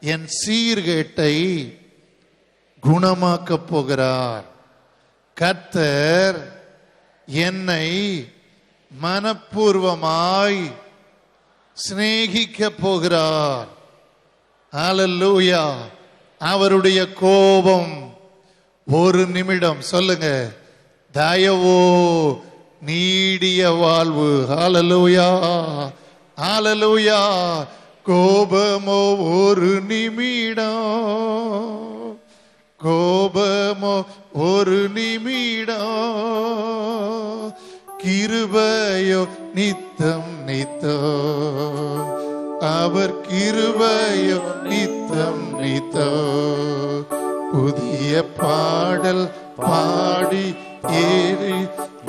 என் சீர்கேட்டை குணமாக்கப் போகிறார். கர்த்தர் என்னை மனப்பூர்வமாய் சிநேகிக்க போகிறார். ஹல்லேலூயா. அவருடைய கோபம் ஒரு நிமிடம், சொல்லுங்க, தயவோ நீடிய வாழ்வு. ஹல்லேலூயா, ஹல்லேலூயா. கோபமோ ஒரு நிமிடம், கோபமோ ஒரு நிமிடம், கிருபையோ நித்தம் நித்தம், அவர் கிருபையோ நித்தம் நித்தம். புதிய பாடல் பாடி ஏறி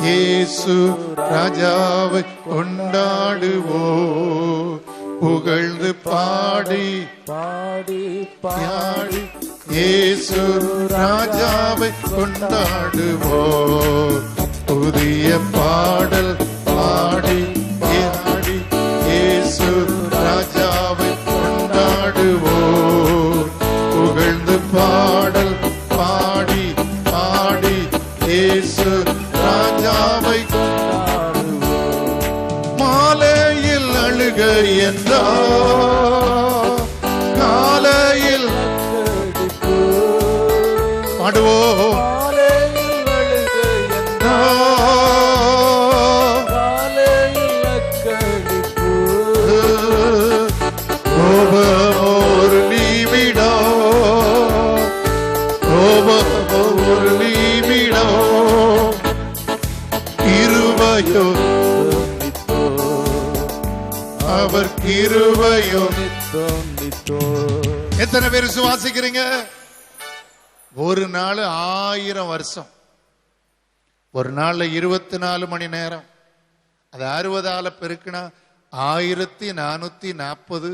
இயேசு ராஜாவை கொண்டாடுவோ, புகழ்ந்து பாடி பாடி பாடி இயேசு ராஜாவை கொண்டாடுவோ, புதிய பாடல் பாடி பாடி இயேசு ராஜாவை கொண்டாடுவோ, புகழ்ந்து பாடல் பாடி பாடி இயேசு ராஜாவை கொண்டாடுவோ. மாலையில் அழுகை என்றார், காலையில் பாடுவோம். ஒரு நிமிடம், ஒரு நிமிடம், கிருபையோ அவர் கிருபையோ. எத்தனை பேர் விசுவாசிக்கிறீங்க? ஒரு நாள் 1000 வருஷம், ஒரு நாள்ல 24 மணி நேரம், அது 60ஆல பெருக்கினா 1440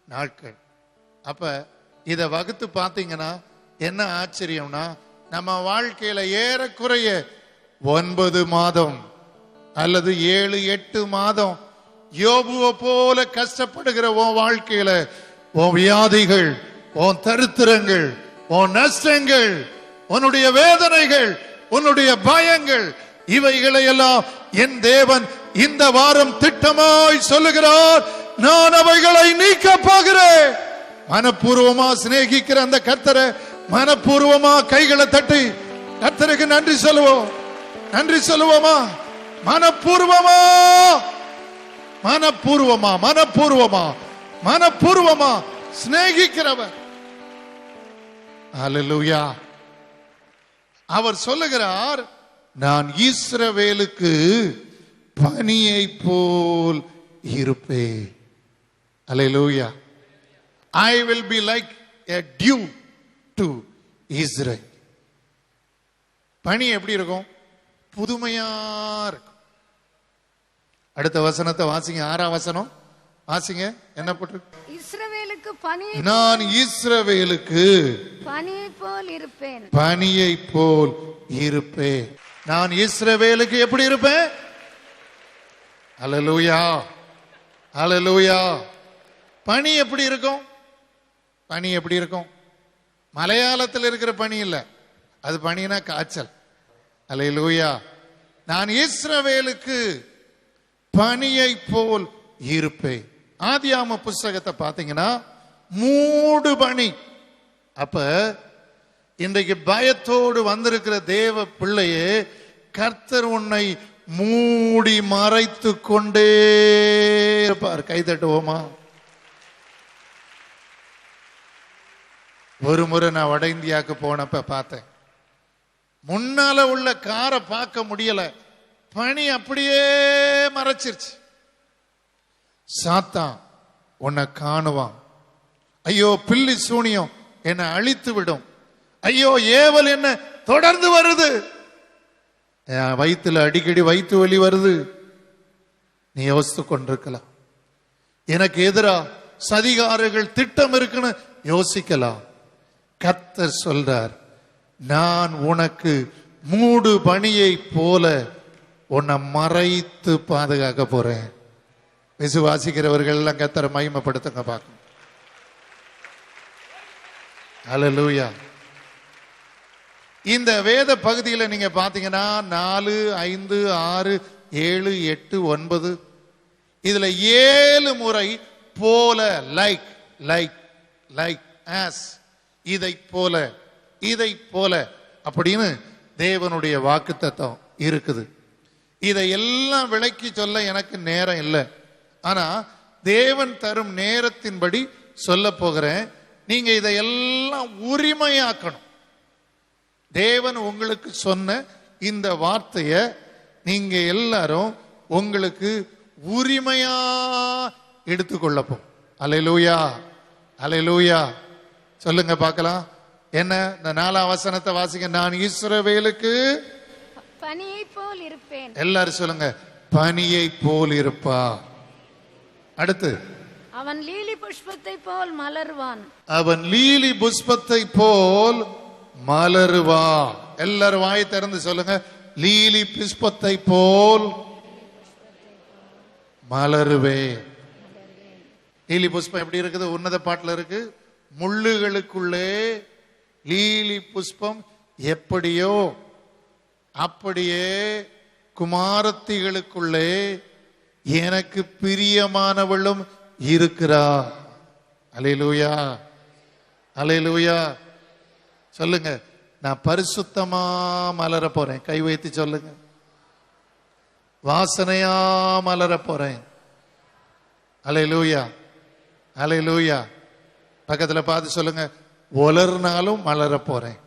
நாட்கள். அப்ப இத வகுத்து பார்த்தீங்கன்னா என்ன ஆச்சரியம்னா, நம்ம வாழ்க்கையில ஏறக்குறைய 9 மாதம் அல்லது 7-8 மாதம் யோபுவை போல கஷ்டப்படுகிற உன் வாழ்க்கையில உன் வியாதிகள், உன் தரித்திரங்கள், உன் நஷ்டங்கள், உன்னுடைய வேதனைகள், உன்னுடைய பயங்கள், இவைகளை எல்லாம் என் தேவன் இந்த வாரம் திட்டமாய் சொல்லுகிறார், நான் அவைகளை நீக்க போகிறேன். மனப்பூர்வமா சிநேகிக்கிற அந்த கர்த்தரை மனப்பூர்வமா கைகளை தட்டி கர்த்தருக்கு நன்றி சொல்லுவோம். நன்றி சொல்லுவோமா? மனப்பூர்வமா, மனப்பூர்வமா, மனப்பூர்வமா, மனப்பூர்வமா சிநேகிக்கிறவர். ஹல்லேலூயா. அவர் சொல்லுகிறார், நான் இஸ்ரவேலுக்கு பனியை போல் இருப்பேன். ஹல்லேலூயா. I will be like a dew to Israel. பனி எப்படி இருக்கும்? புதுமையா இருக்கும். அடுத்த வசனத்தை வாசிங்க, 6ஆம் வசனம் வாசிங்க. என்ன போட்டு? இஸ்ரவேலுக்கு பனி, நான் இஸ்ரவேலுக்கு பனியை போல் இருப்பேன், பனியை போல் இருப்பேன். நான் இஸ்ரவேலுக்கு எப்படி இருப்பேன்? ஹல்லேலூயா, ஹல்லேலூயா. பனி எப்படி இருக்கும்? பனி எப்படி இருக்கும்? மலையாளத்தில் இருக்கிற பனி இல்ல, அது பனினா காய்ச்சல். ஹல்லேலூயா. நான் இஸ்ரவேலுக்கு பனியை போல் இருப்பேன். ஆதியாம புஸ்தகத்தை பார்த்தீங்கன்னா மூடு பனி. அப்ப இன்றைக்கு பயத்தோடு வந்திருக்கிற தேவ பிள்ளையே, கர்த்தர் உன்னை மூடி மறைத்து கொண்டே இருப்பார். கை தட்டுவோமா? ஒரு முறை நான் வட இந்தியாவுக்கு போனப்ப பார்த்தேன், முன்னால உள்ள காரை பார்க்க முடியல, பனி அப்படியே மறைச்சிருச்சு. சாத்தான் உன்னை காணுவான். ஐயோ பில்லி சூனியம் என்னை அழித்து விடும், ஐயோ ஏவல் என்ன தொடர்ந்து வருது. என் வயிற்றுல அடிக்கடி வயிற்று வலி வருது. நீ யோசித்து கொண்டிருக்கலாம். எனக்கு எதிரா சதிகாரர்கள் திட்டம் இருக்குன்னு யோசிக்கலாம். கர்த்தர் சொல்றார், நான் உனக்கு மூடு பனியை போல உன்னை மறைத்து பாதுகாக்க போறேன். விசுவாசிக்கிறவர்கள் எல்லாம் கர்த்தரை மகிமைப்படுத்துங்க பார்க்கணும். அல்லேலூயா. இந்த வேத பகுதியில் நீங்க பாத்தீங்கன்னா 4, 5, 6, 7, 8, 9 இதுல 7 முறை போல, லைக் லைக் லைக் ஆஸ், இதை போல இதை போல அப்படின்னு தேவனுடைய வாக்குத்தத்தம் இருக்குது. இதை எல்லாம் விளக்கி சொல்ல எனக்கு நேரம் இல்லை. ஆனா தேவன் தரும் நேரத்தின்படி சொல்ல போகிறேன். நீங்க இதையெல்லாம் உரிமையாக்கணும். தேவன் உங்களுக்கு சொன்ன இந்த வார்த்தைய நீங்க எல்லாரும் உங்களுக்கு உரிமையா எடுத்துக்கொள்ளப்போம். அல்லேலூயா, அல்லேலூயா. சொல்லுங்க பார்க்கலாம். என்ன? இந்த 4ஆம் வசனத்தை வாசிங்க. நான் இஸ்ரவேலுக்கு பனியை போல் இருப்பேன். எல்லாரும் சொல்லுங்க, பனியை போல் இருப்பா. அடுத்து, அவன் லீலி புஷ்பத்தை போல் மலருவான். அவன் லீலி புஷ்பத்தை போல் மலருவான். எல்லாரும் வாய் திறந்து சொல்லுங்க, லீலி புஷ்பத்தை போல் மலருவே. லீலி புஷ்பம் எப்படி இருக்குது? உன்னத பாட்டுல இருக்கு. முள்ளுகளுக்குள்ளே லீலி புஷ்பம் எப்படியோ அப்படியே குமாரத்திகளுக்குள்ளே எனக்கு பிரியமானவளும் இருக்கிறா. அல்லேலூயா, அல்லேலூயா. சொல்லுங்க, நான் பரிசுத்தமா மலர போறேன். கை வைத்து சொல்லுங்க, வாசனையா மலர போறேன். அல்லேலூயா, அல்லேலூயா. பக்கத்துல பார்த்து சொல்லுங்க, ஒலர்னாலும் மலர போறேன்.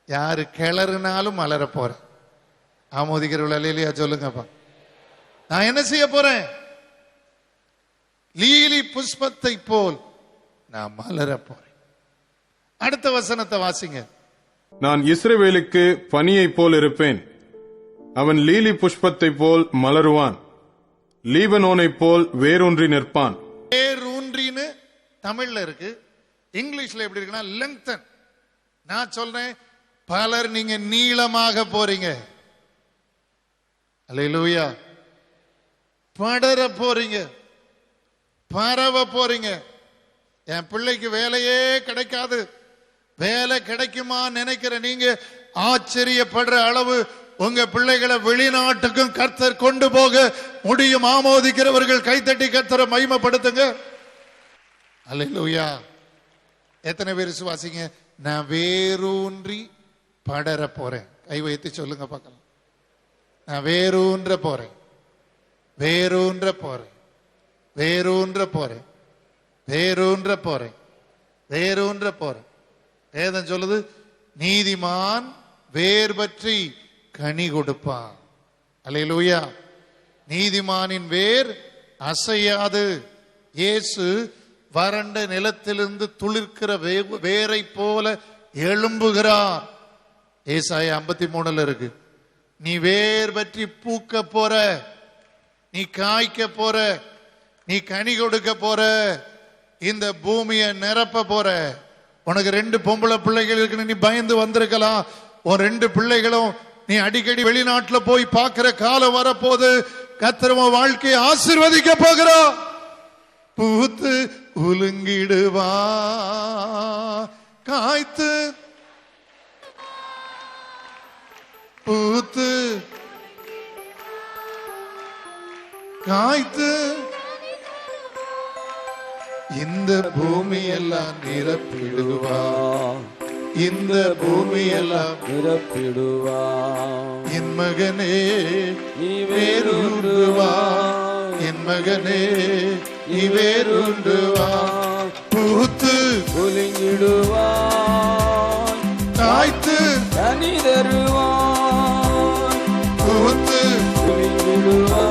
யாரு கிளறுனாலும் மலர போறேன். ஆமோதிக்கிறவள் அல்லேலூயா சொல்லுங்கப்பா. நான் என்ன செய்ய போறேன்? லீலி புஷ்பத்தை போல் நான் மலர போறேன். அடுத்த வசனத்தை வாசிங்க. நான் இஸ்ரவேலுக்கு பனியை போல் இருப்பேன். அவன் லீலி புஷ்பத்தை போல் மலருவான். லீபனோனை போல் வேரூன்றி நிற்பான். வேரூன்றின்னு தமிழ்ல இருக்கு. இங்கிலீஷ்ல எப்படி இருக்குன்னா லெங்தன். நான் சொல்றேன், பலர் நீங்க நீளமாக போறீங்க. அல்லேலூயா. படர போறீங்க, பரவ போறீங்க. என் பிள்ளைக்கு வேலையே கிடைக்காது, வேலை கிடைக்குமா நினைக்கிற நீங்க ஆச்சரியப்படுற அளவு உங்க பிள்ளைகளை வெளிநாட்டுக்கும் கர்த்தர் கொண்டு போக முடியும். ஆமோதிக்கிறவர்கள் கைத்தட்டி கர்த்தரை மகிமைப்படுத்துங்க. அல்லேலூயா. எத்தனை பேர் விசுவாசிங்க? நான் வேரூன்றி படர போறேன். கை வைத்து சொல்லுங்க பார்க்கலாம். நான் வேரூன்ற போறேன், வேரூன்ற போறேன், வேரூன்ற போறேன், வேரூன்ற போறேன், வேரூன்ற போறேன். வேதம் சொல்லுது, நீதிமான் வேர் பற்றி கனி கொடுப்பான். அல்லேலூயா. நீதிமானின் வேர் அசையாது. இயேசு வறண்ட நிலத்திலிருந்து துளிர்க்கிற வேரை போல எழும்புகிறார். ஏசாயா 53 இருக்கு. நீ வேர் பற்றி பூக்க போற, நீ காய்க்க போற, நீ கனி கொடுக்க போற, இந்த பூமியை நிரப்ப போற. உனக்கு 2 பொம்பளை பிள்ளைகள் இருக்குன்னு நீ பயந்து வந்திருக்கலாம். உன் 2 பிள்ளைகளும் நீ அடிக்கடி வெளிநாட்டுல போய் பார்க்கிற காலம் வரப்போது. கர்த்தர் உன் வாழ்க்கையை ஆசீர்வதிக்க போகிறா. பூத்து உலுங்கிடுவா, காய்த்து பூத்து காய்த்து இந்த பூமியெல்லாம் நிரப்பிடுவா, இந்த பூமியெல்லாம் நிரப்பிடுவா. என் மகனே நீ வேரூன்றுவா, என் மகனே நீ வேரூன்றுவா. பூத்து குலுங்கிடுவா, காய்த்து கனி தருவான். பூத்து குலுங்கிடுவா,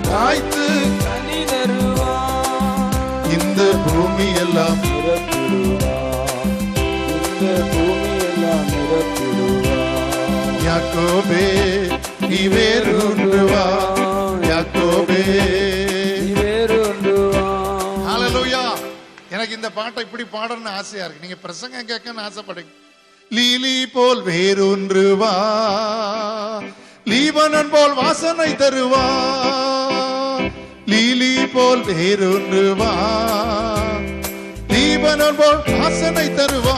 காய்த்து கனி தருவான். இந்த பூமியெல்லாம் நிரப்பிடுவா, இந்த பூமியெல்லாம் யாக்கோபே நீ வேரூன்று வா, யாக்கோபே நீ வேரூன்று வா. ஹல்லேலூயா. எனக்கு இந்த பாட்டை இப்படி பாடணும்னு ஆசையா இருக்கு. நீங்க பிரசங்கம் கேட்கணும்னு ஆசைப்படுங்க. லீலி போல் வேரூன்று வா, லீபனன் போல் வாசனை தருவா, லீலி போல் வேரூன்று வா, லீபனன் போல் வாசனை தருவா,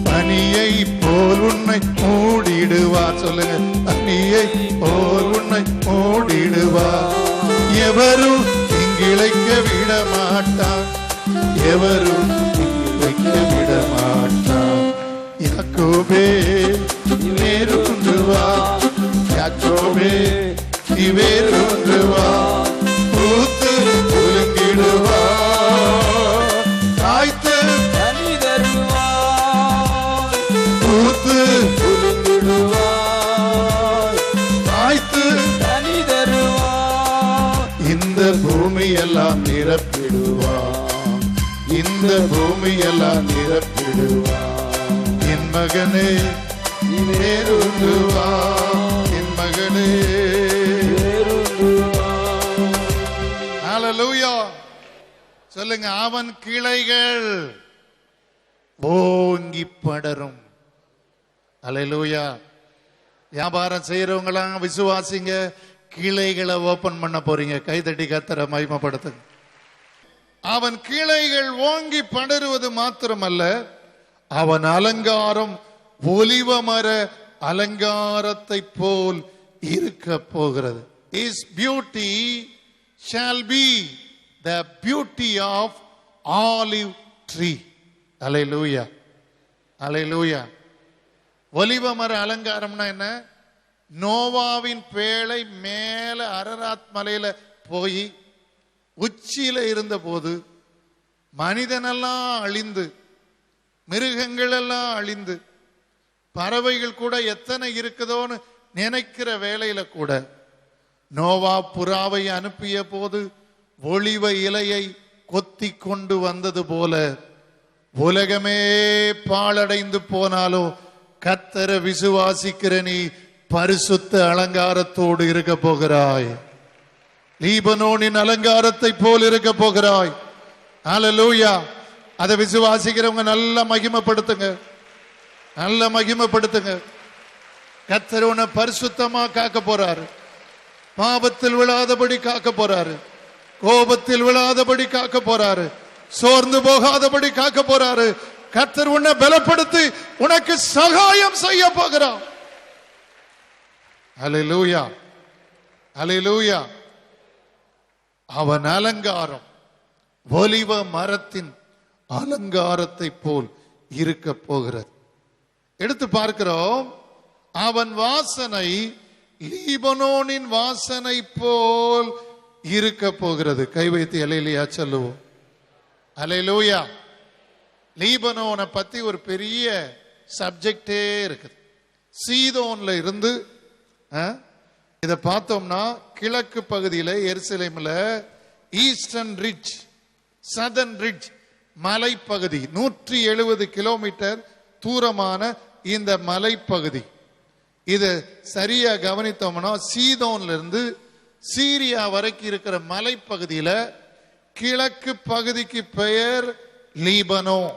பனியை போல் உன்னை மூடிடுவார். சொல்லுங்க, பனியை போல் உன்னை மூடிடுவார். எவரும் இங்கிழைக்க விட மாட்டார், எவரும் இங்கிழைக்க விட மாட்டார். யாக்கோபே நீ வேரூன்று வா, யாக்கோபே நீ வேரூன்று வா, பூத்து குலுங்கிடுவா, காய்த்து கனி தருவாய், பூத்து குலுங்கிடுவாய், காய்த்து கனி தருவாய். இந்த பூமியெல்லாம் நிரப்பிடுவா, இந்த பூமியெல்லாம் நிரப்பிடுவா. என் மகனே நீ வேரூன்று வா, என் மகனே. ஹல்லேலூயா. சொல்லுங்க, அவன் கிளைகள் ஓங்கி படரும். ஹல்லேலூயா. வியாபாரம் செய்யறவங்களாம் விசுவாசிங்க, கிளைகளை ஓபன் பண்ண போறீங்க. கைதட்டி கர்த்தரை மகிமைப்படுத்துங்க. அவன் கிளைகள் ஓங்கி படருவது மாத்திரமல்ல, அவன் அலங்காரம் ஒலிவ மர அலங்காரத்தை போல் இருக்க போகிறது. His beauty shall be the beauty of olive tree. Hallelujah. Hallelujah. ஒலிவ மர அலங்காரம்னா என்ன? நோவாவின் பேழை மேல அரராத் மலையில போய் உச்சியில இருந்த போது மனிதனெல்லாம் அழிந்து, மிருகங்கள் எல்லாம் அழிந்து, பறவைகள் கூட எத்தனை இருக்குதோன்னு நினைக்கிற வேளையில கூட நோவா புறாவை அனுப்பிய போது ஒளிவ இலையை கொத்தி கொண்டு வந்தது போல உலகமே பாழடைந்து போனாலும் கர்த்தரை விசுவாசிக்கிற நீ பரிசுத்த அலங்காரத்தோடு இருக்க போகிறாய். லீபனோனின் அலங்காரத்தை போல் இருக்க போகிறாய். ஹல்லேலூயா. அதை விசுவாசிக்கிறவங்க நல்ல மகிமைப்படுத்துங்க, நல்ல மகிமைப்படுத்துங்க. கர்த்தர் உன்னை பரிசுத்தமா காக்க போறாரு. பாவத்தில் விழாதபடி காக்க போறாரு, கோபத்தில் விழாதபடி காக்க போறாரு, சோர்ந்து போகாதபடி காக்க போறாரு. கர்த்தர் உன்னை பலப்படுத்தி உனக்கு சகாயம் செய்ய போகிறார். ஹல்லேலூயா. ஹல்லேலூயா. அவன் அலங்காரம் ஒலிவ மரத்தின் அலங்காரத்தை போல் இருக்க போகிறது. எடுத்து பார்க்கிறோம், அவன் வாசனை லீபனோனின் வாசனை போல் இருக்க போகிறது. கை வைத்து அல்லேலூயா சொல்லுவோம். அல்லேலூயா. லீபனோனை பத்தி ஒரு பெரிய சப்ஜெக்டே இருக்குது. சீதோன்ல இருந்து இதை பார்த்தோம்னா கிழக்கு பகுதியில் எருசலேம்ல ஈஸ்டர்ன் ரிட்ஜ், சதர்ன் ரிட்ஜ் மலைப்பகுதி, 170 கிலோமீட்டர் தூரமான இந்த மலைப்பகுதி. இது சரியா கவனித்தோம்னா சீதோன்ல இருந்து சீரியா வரைக்கும் இருக்கிற மலைப்பகுதியில கிழக்கு பகுதிக்கு பெயர் லீபனோன்.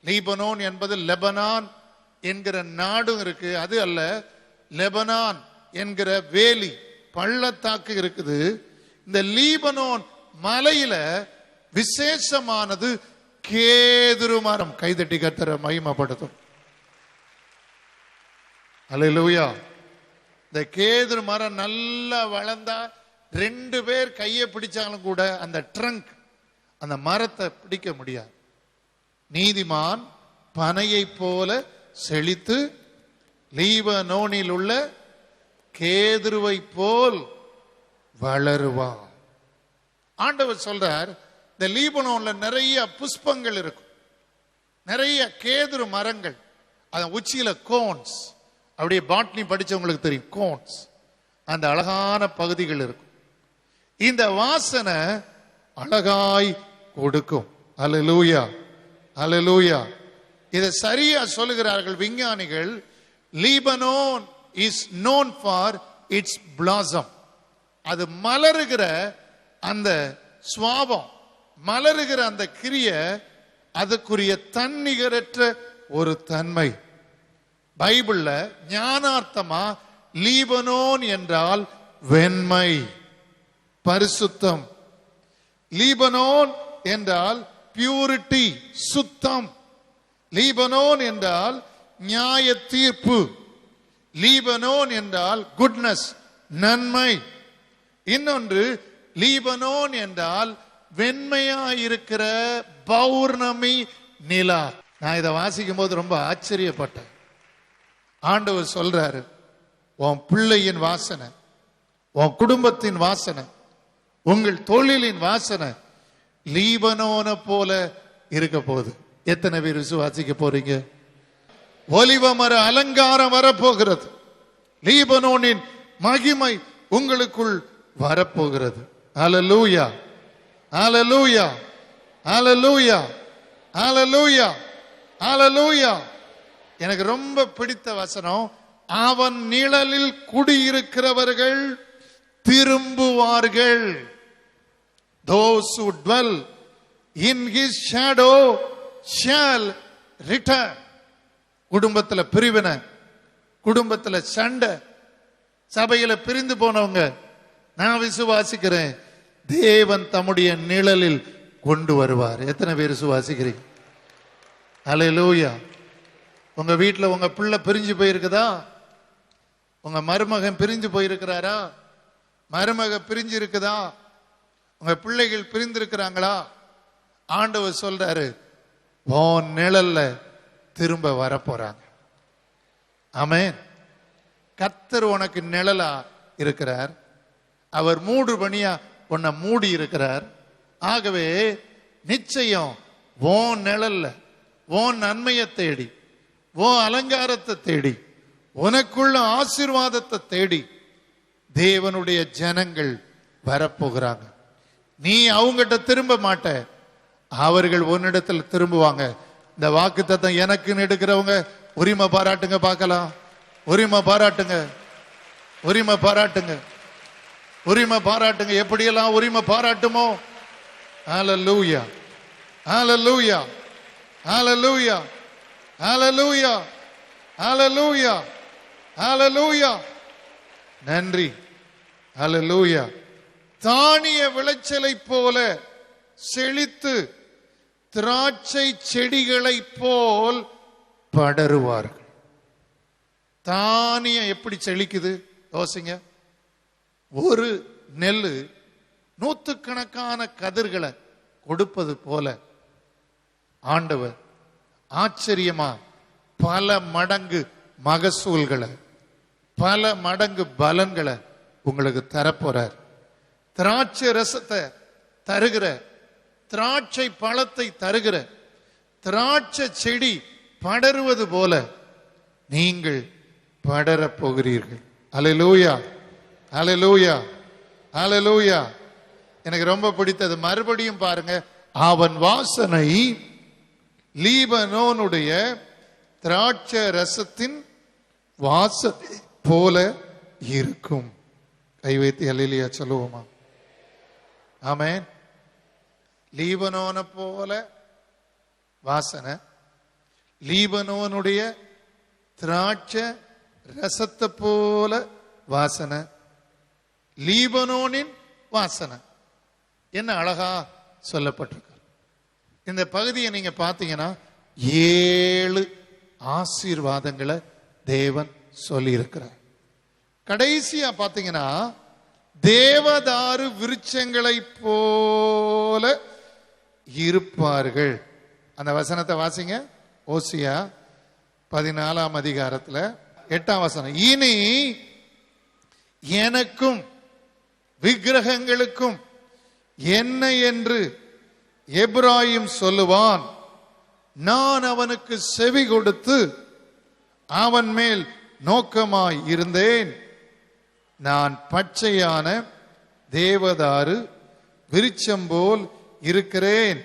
லீபனோன் என்பது லெபனான் என்கிற நாடும் இருக்கு, அது அல்ல, லெபனான் என்கிற வேலி பள்ளத்தாக்கு இருக்குது. இந்த லீபனோன் மலையில விசேஷமானது கேதுரு மரம். கைதட்டி கர்த்தரை மகிமைப்படுத்தும். அல்லேலூயா. இந்த கேதுரு மரம் நல்லா வளர்ந்தா 2 பேர் கையை பிடிச்சாலும் கூட அந்த ட்ரங்க், அந்த மரத்தை பிடிக்க முடியாது. நீதிமான் பனையை போல செழித்து லீபனோனில் உள்ள கேதுருவை போல் வளருவான். ஆண்டவர் சொல்றார், இந்த லீபனோன்ல நிறைய புஷ்பங்கள் இருக்கும், நிறைய கேதுரு மரங்கள், அதன் உச்சியில கோன்ஸ், அப்படியே பாட்னி படிச்சவங்களுக்கு தெரியும், கோன்ஸ், அந்த அழகான பகுதிகள் இருக்கும். இந்த வாசனை அழகாய் கொடுக்கும். அல்லேலூயா. அல்லேலூயா. இதை சரியா சொல்லுகிறார்கள் விஞ்ஞானிகள். Lebanon is known for it's blossom. அது மலருகிற அந்த சுவாபம், மலருகிற அந்த கிரிய, அதுக்குரிய தன்னிகரற்ற ஒரு தன்மை. பைபிள்ல ஞானார்த்தமா லீபனோன் என்றால் வெண்மை, பரிசுத்தம். லீபனோன் என்றால் பியூரிட்டி, சுத்தம். லீபனோன் என்றால் நியாய தீர்ப்பு. லீபனோன் என்றால் குட்னஸ், நன்மை. இன்னொன்று லீபனோன் என்றால் வெண்மையாயிருக்கிற பௌர்ணமி நிலா. நான் இதை வாசிக்கும் போது ரொம்ப ஆச்சரியப்பட்டேன். ஆண்டவர் சொல்றாரு, உன் பிள்ளையின் வாசனை, உன் குடும்பத்தின் வாசனை, உங்கள் தொழிலின் வாசனை லீபனோன போல இருக்க போகுது. எத்தனை பேர் விசுவாசிக்க போறீங்க? ஒலிவ மர அலங்காரம் வரப்போகிறது. லீபனோனின் மகிமை உங்களுக்குள் வரப்போகிறது. ஹல்லேலூயா, ஹல்லேலூயா, ஹல்லேலூயா, ஹல்லேலூயா, ஹல்லேலூயா. எனக்கு ரொம்ப பிடித்த வசனம், அவன் நிழலில் குடியிருக்கிறவர்கள் திரும்புவார்கள். Those who dwell in his shadow shall return. குடும்பத்துல பிரிவினை, குடும்பத்துல சண்டை, சபையில பிரிந்து போனவங்க, நான் விசுவாசிக்கிறேன் தேவன் தம்முடைய நிழலில் கொண்டு வருவார். எத்தனை பேர் விசுவாசிக்கிறீங்க? ஹல்லேலூயா. உங்க வீட்டுல உங்க பிள்ளை பிரிஞ்சு போயிருக்குதா? உங்க மருமகன் பிரிஞ்சு போயிருக்கிறாரா? மருமக பிரிஞ்சு இருக்குதா? உங்க பிள்ளைகள் பிரிந்திருக்கிறாங்களா? ஆண்டவர் சொல்றாரு, உன் நிழல்ல திரும்ப வரப்போறாங்க. ஆமென். கர்த்தர் உனக்கு நிழலா இருக்கிறார். அவர் மூடு பணியா உன்னை மூடி இருக்கிறார். ஆகவே நிச்சயம் உன் நிழல்ல உன் நன்மையை தேடி, உன் அலங்காரத்தை தேடி, உனக்குள்ள ஆசீர்வாதத்தை தேடி தேவனுடைய ஜனங்கள் வரப்போகிறாங்க. நீ அவங்ககிட்ட திரும்ப மாட்ட, அவர்கள் உன்னிடத்துல திரும்புவாங்க. இந்த வாக்குத்தத்தம் எனக்குன்னு எடுக்கிறவங்க உரிமை பாராட்டுங்க பார்க்கலாம். உரிமை பாராட்டுங்க, உரிமை பாராட்டுங்க, உரிமை பாராட்டுங்க. எப்படியெல்லாம் உரிமை பாராட்டுமோ. ஹல்லேலூயா, ஹல்லேலூயா, ஹல்லேலூயா, ஹல்லேலூயா, ஹல்லேலூயா, ஹல்லேலூயா. நன்றி. ஹல்லேலூயா. தானிய விளைச்சலை போல செழித்து திராட்சை செடிகளை போல் படருவார்கள். தானியம் எப்படி செழிக்குது யோசிங்க. ஒரு நெல்லு நூற்றுக்கணக்கான கதிர்களை கொடுப்பது போல ஆண்டவர் ஆச்சரியமா பல மடங்கு மகசூல்களை, பல மடங்கு பலன்களை உங்களுக்கு தரப்போறார். திராட்சை ரசத்தை தருகிற, திராட்சை பழத்தை தருகிற திராட்சை செடி படருவது போல நீங்கள் படரப் போகிறீர்கள். அல்லேலூயா, அல்லேலூயா, அல்லேலூயா. எனக்கு ரொம்ப பிடித்தது, மறுபடியும் பாருங்க, அவன் வாசனை லீபனோனுடைய திராட்சை ரசத்தின் வாசனை போல இருக்கும். கை வைத்து அல்லேலூயா சொல்லுவோமா? ஆமென். லீபனோன போல வாசனை, லீபனோனுடைய திராட்சை ரசத்தை போல வாசனை, லீபனோனின் வாசனை. என்ன அழகா சொல்லப்பட்டிருக்கு. இந்த பகுதியை நீங்க பார்த்தீங்கன்னா 7 ஆசீர்வாதங்களை தேவன் சொல்லி இருக்கிறார். கடைசியா பார்த்தீங்கன்னா தேவதாரு விருட்சங்களை போல இருப்பார்கள். அந்த வசனத்தை வாசிங்க. ஓசியா 14ஆம் அதிகாரத்துல 8ஆம் வசனம். இனி எனக்கும் விக்கிரகங்களுக்கும் என்ன என்று எப்ராயிம் சொல்லுவான். நான் அவனுக்கு செவி கொடுத்து அவன் மேல் நோக்கமாய் இருந்தேன். நான் பச்சையான தேவதாரு விருட்சம் போல் இருக்கிறேன்.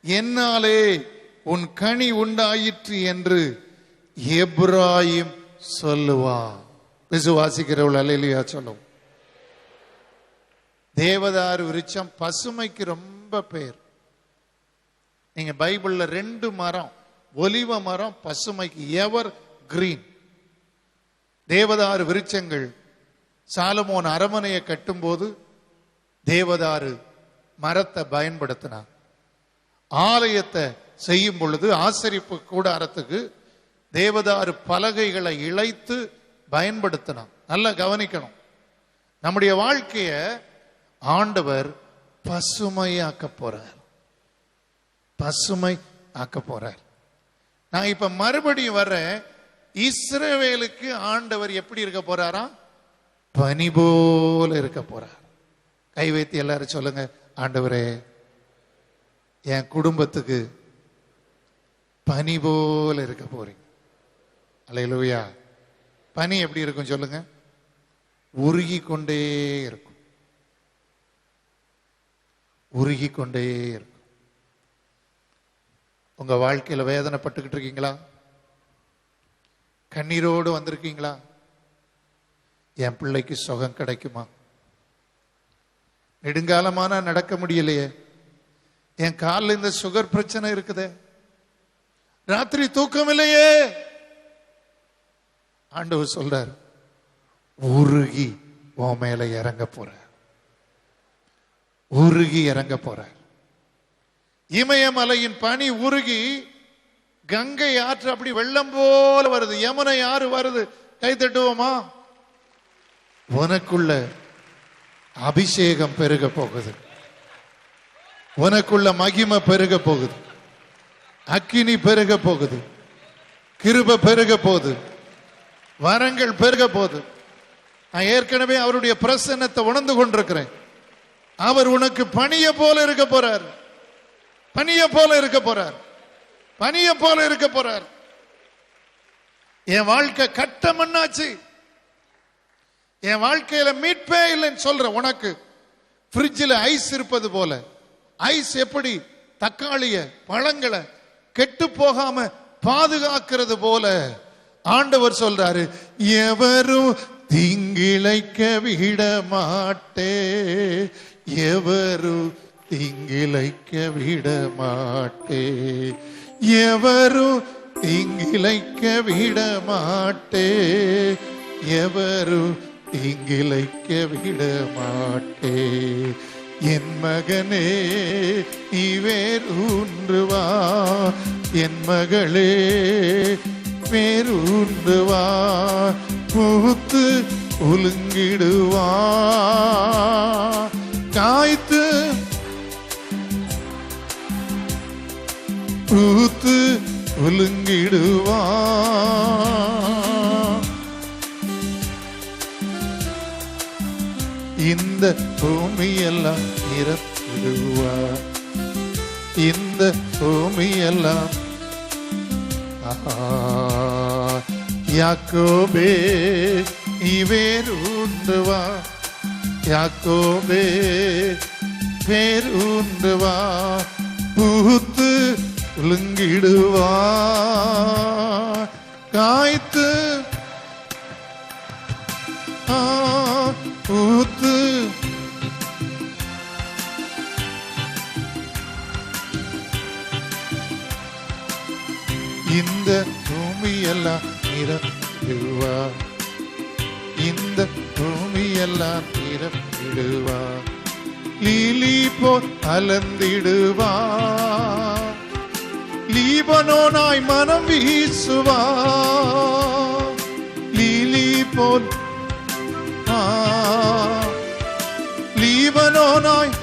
என்னாலே உன் கனி உண்டாயிற்று என்று எப்ராயிம் சொல்லுவான். விசுவாசிக்கிறவள் அல்லேலூயா சொல்லும். தேவதாரு விருட்சம் பசுமைக்கு ரொம்ப பேர். நீங்க பைபிள்ல 2 மரம், ஒலிவ மரம் பசுமைக்கு, எவர் கிரீன். தேவதாரு விருட்சங்கள் சாலமோன் அரமனையை கட்டும்போது தேவதாரு மரத்தை பயன்படுத்தினார். ஆலயத்தை செய்யும் பொழுது ஆசரிப்பு கூடாரத்துக்கு தேவதாரு பலகைகளை இழைத்து பயன்படுத்தினான். நல்லா கவனிக்கணும். நம்முடைய வாழ்க்கைய ஆண்டவர் பசுமையாக்க போறார். பசுமை ஆக்க போறார். நான் இப்ப மறுபடியும் வர்றேன். இஸ்ரவேலுக்கு ஆண்டவர் எப்படி இருக்க போறாரா? பனி போல இருக்க போறார். கை வைத்து எல்லாரும் சொல்லுங்க, ஆண்டவரே என் குடும்பத்துக்கு பனி போல இருக்க போறீங்க. அல்லேலூயா. பனி எப்படி இருக்கும் சொல்லுங்க? உருகி கொண்டே இருக்கும். உருகி கொண்டே இருக்கும். உங்க வாழ்க்கையில வேதனைப்பட்டுக்கிட்டு இருக்கீங்களா? கண்ணீரோடு வந்திருக்கீங்களா? என் பிள்ளைக்கு சுகம் கிடைக்குமா? நெடுங்காலமான நடக்க முடியலையே, என் காலில் இந்த சுகர் பிரச்சனை இருக்குதே, ராத்திரி தூக்கம் இல்லையே. ஆண்டவர் சொல்றார், உருகி உன் மேல இறங்க போற. உருகி இறங்க போற. இமயமலையின் பனி உருகி கங்கை ஆற்று அப்படி வெள்ளம் போல வருது. யமுனை ஆறு வருது. கை தட்டுவோமா? உனக்குள்ள அபிஷேகம் பெருக போகுது. உனக்குள்ள மகிமை பெருக போகுது. அக்கினி பெருக போகுது. கிருபை பெருக போகுது. வரங்கள் பெருக போகுது. நான் ஏற்கனவே அவருடைய பிரசன்னத்தை உணர்ந்து கொண்டிருக்கிறேன். அவர் உனக்கு பனிய போல இருக்க போறார். பனிய போல இருக்க போறார். பனிய போல இருக்க போறார். என் வாழ்க்கை கட்ட மண்ணாச்சு, என் வாழ்க்கையில மீட்பே இல்லைன்னு சொல்ற உனக்கு ஃப்ரிட்ஜில் ஐஸ் இருப்பது போல, ஐஸ் எப்படி தக்காளிய பழங்களை கெட்டு போகாம பாதுகாக்கிறது போல ஆண்டவர் சொல்றாரு, எவரும் தீங்கிழைக்க விட மாட்டே, எவரும் தீங்கிழைக்க விட மாட்டே, எவரும் தீங்கிழைக்க விட மாட்டே, எவரும் தீங்கிழைக்க விட மாட்டே. என் மகனே நீ வேரூன்று வா, என் மகளே வேரூன்று வா, பூத்து உலுங்கிடுவா, காய்த்து பூத்து உலுங்கிடுவா. இந்த பூமியெல்லாம் நிரப்பிடுவா, இந்த பூமியெல்லாம். யாக்கோபே நீ வேரூன்று வா, யாக்கோபே வேரூன்று வா, பூத்து உலுங்கிடுவா, காய்த்து பூத்து. இந்த பூமியெல்லாம் நிரப்பிடுவா, இந்த பூமியெல்லாம் நிரப்பிடுவா, லீலி போல் அலந்திடுவா, லீபனோனாய் மனம் வீசுவா, லீலி போல் லீபனோனாய்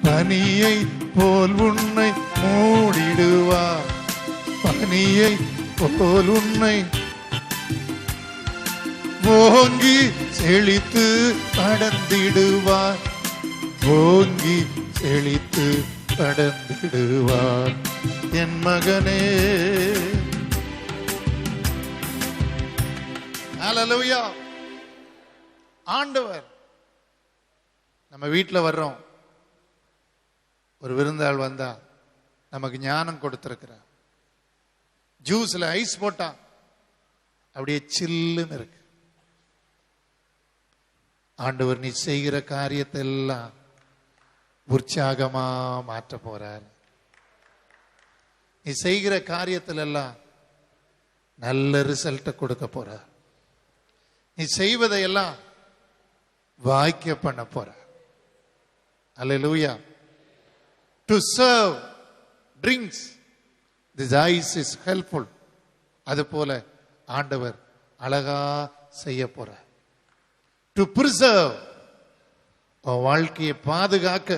பனியை போல் உன்னை மூடிடுவா, பனியை போல் உன்னை ஓங்கி செழித்து கடந்திடுவார், ஓங்கி செழித்து கடந்திடுவார். என் மகனே, ஹல்லேலூயா. ஆண்டவர் நம்ம வீட்டில் வர்றோம், ஒரு விருந்தாள் வந்தா நமக்கு ஞானம் கொடுத்திருக்கிறார். ஜூஸ்ல ஐஸ் போட்டா அப்படியே சில்லுன்னு இருக்கு. ஆண்டவர் நீ செய்கிற காரியத்தை எல்லாம் உற்சாகமா மாற்ற போறார். நீ செய்கிற காரியத்துல எல்லாம் நல்ல ரிசல்ட்டை கொடுக்க போறார். நீ செய்வதையெல்லாம் வாய்க்க பண்ண போற. Hallelujah. To serve drinks this ice is helpful. அது போல ஆண்டவர் அழகா செய்ய போற. டு பிரிசர்வ், வாழ்க்கையை பாதுகாக்க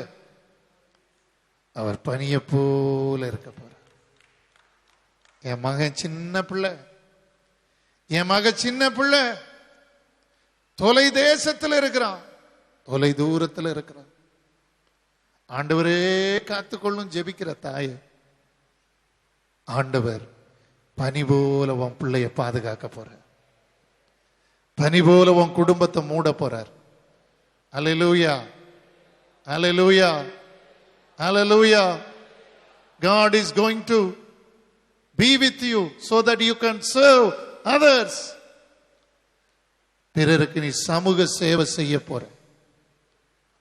அவர் பனியை போல இருக்க போற. என் மகன் சின்ன பிள்ளை, என் மக சின்ன பிள்ளை தொலை தேசத்தில் இருக்கிறான், தொலை தூரத்தில் இருக்கிறான். ஆண்டவரே காத்துக்கொள்ளும் ஜெபிக்கிற தாய், ஆண்டவர் பனி போல உன் பிள்ளைய பாதுகாக்க போற. பனி போல உன் குடும்பத்தை மூட போறார். அல்லேலூயா, அல்லேலூயா, அல்லேலூயா. God is going to be with you so that you can serve others. பிறருக்கு நீ சமூக சேவை செய்ய போற,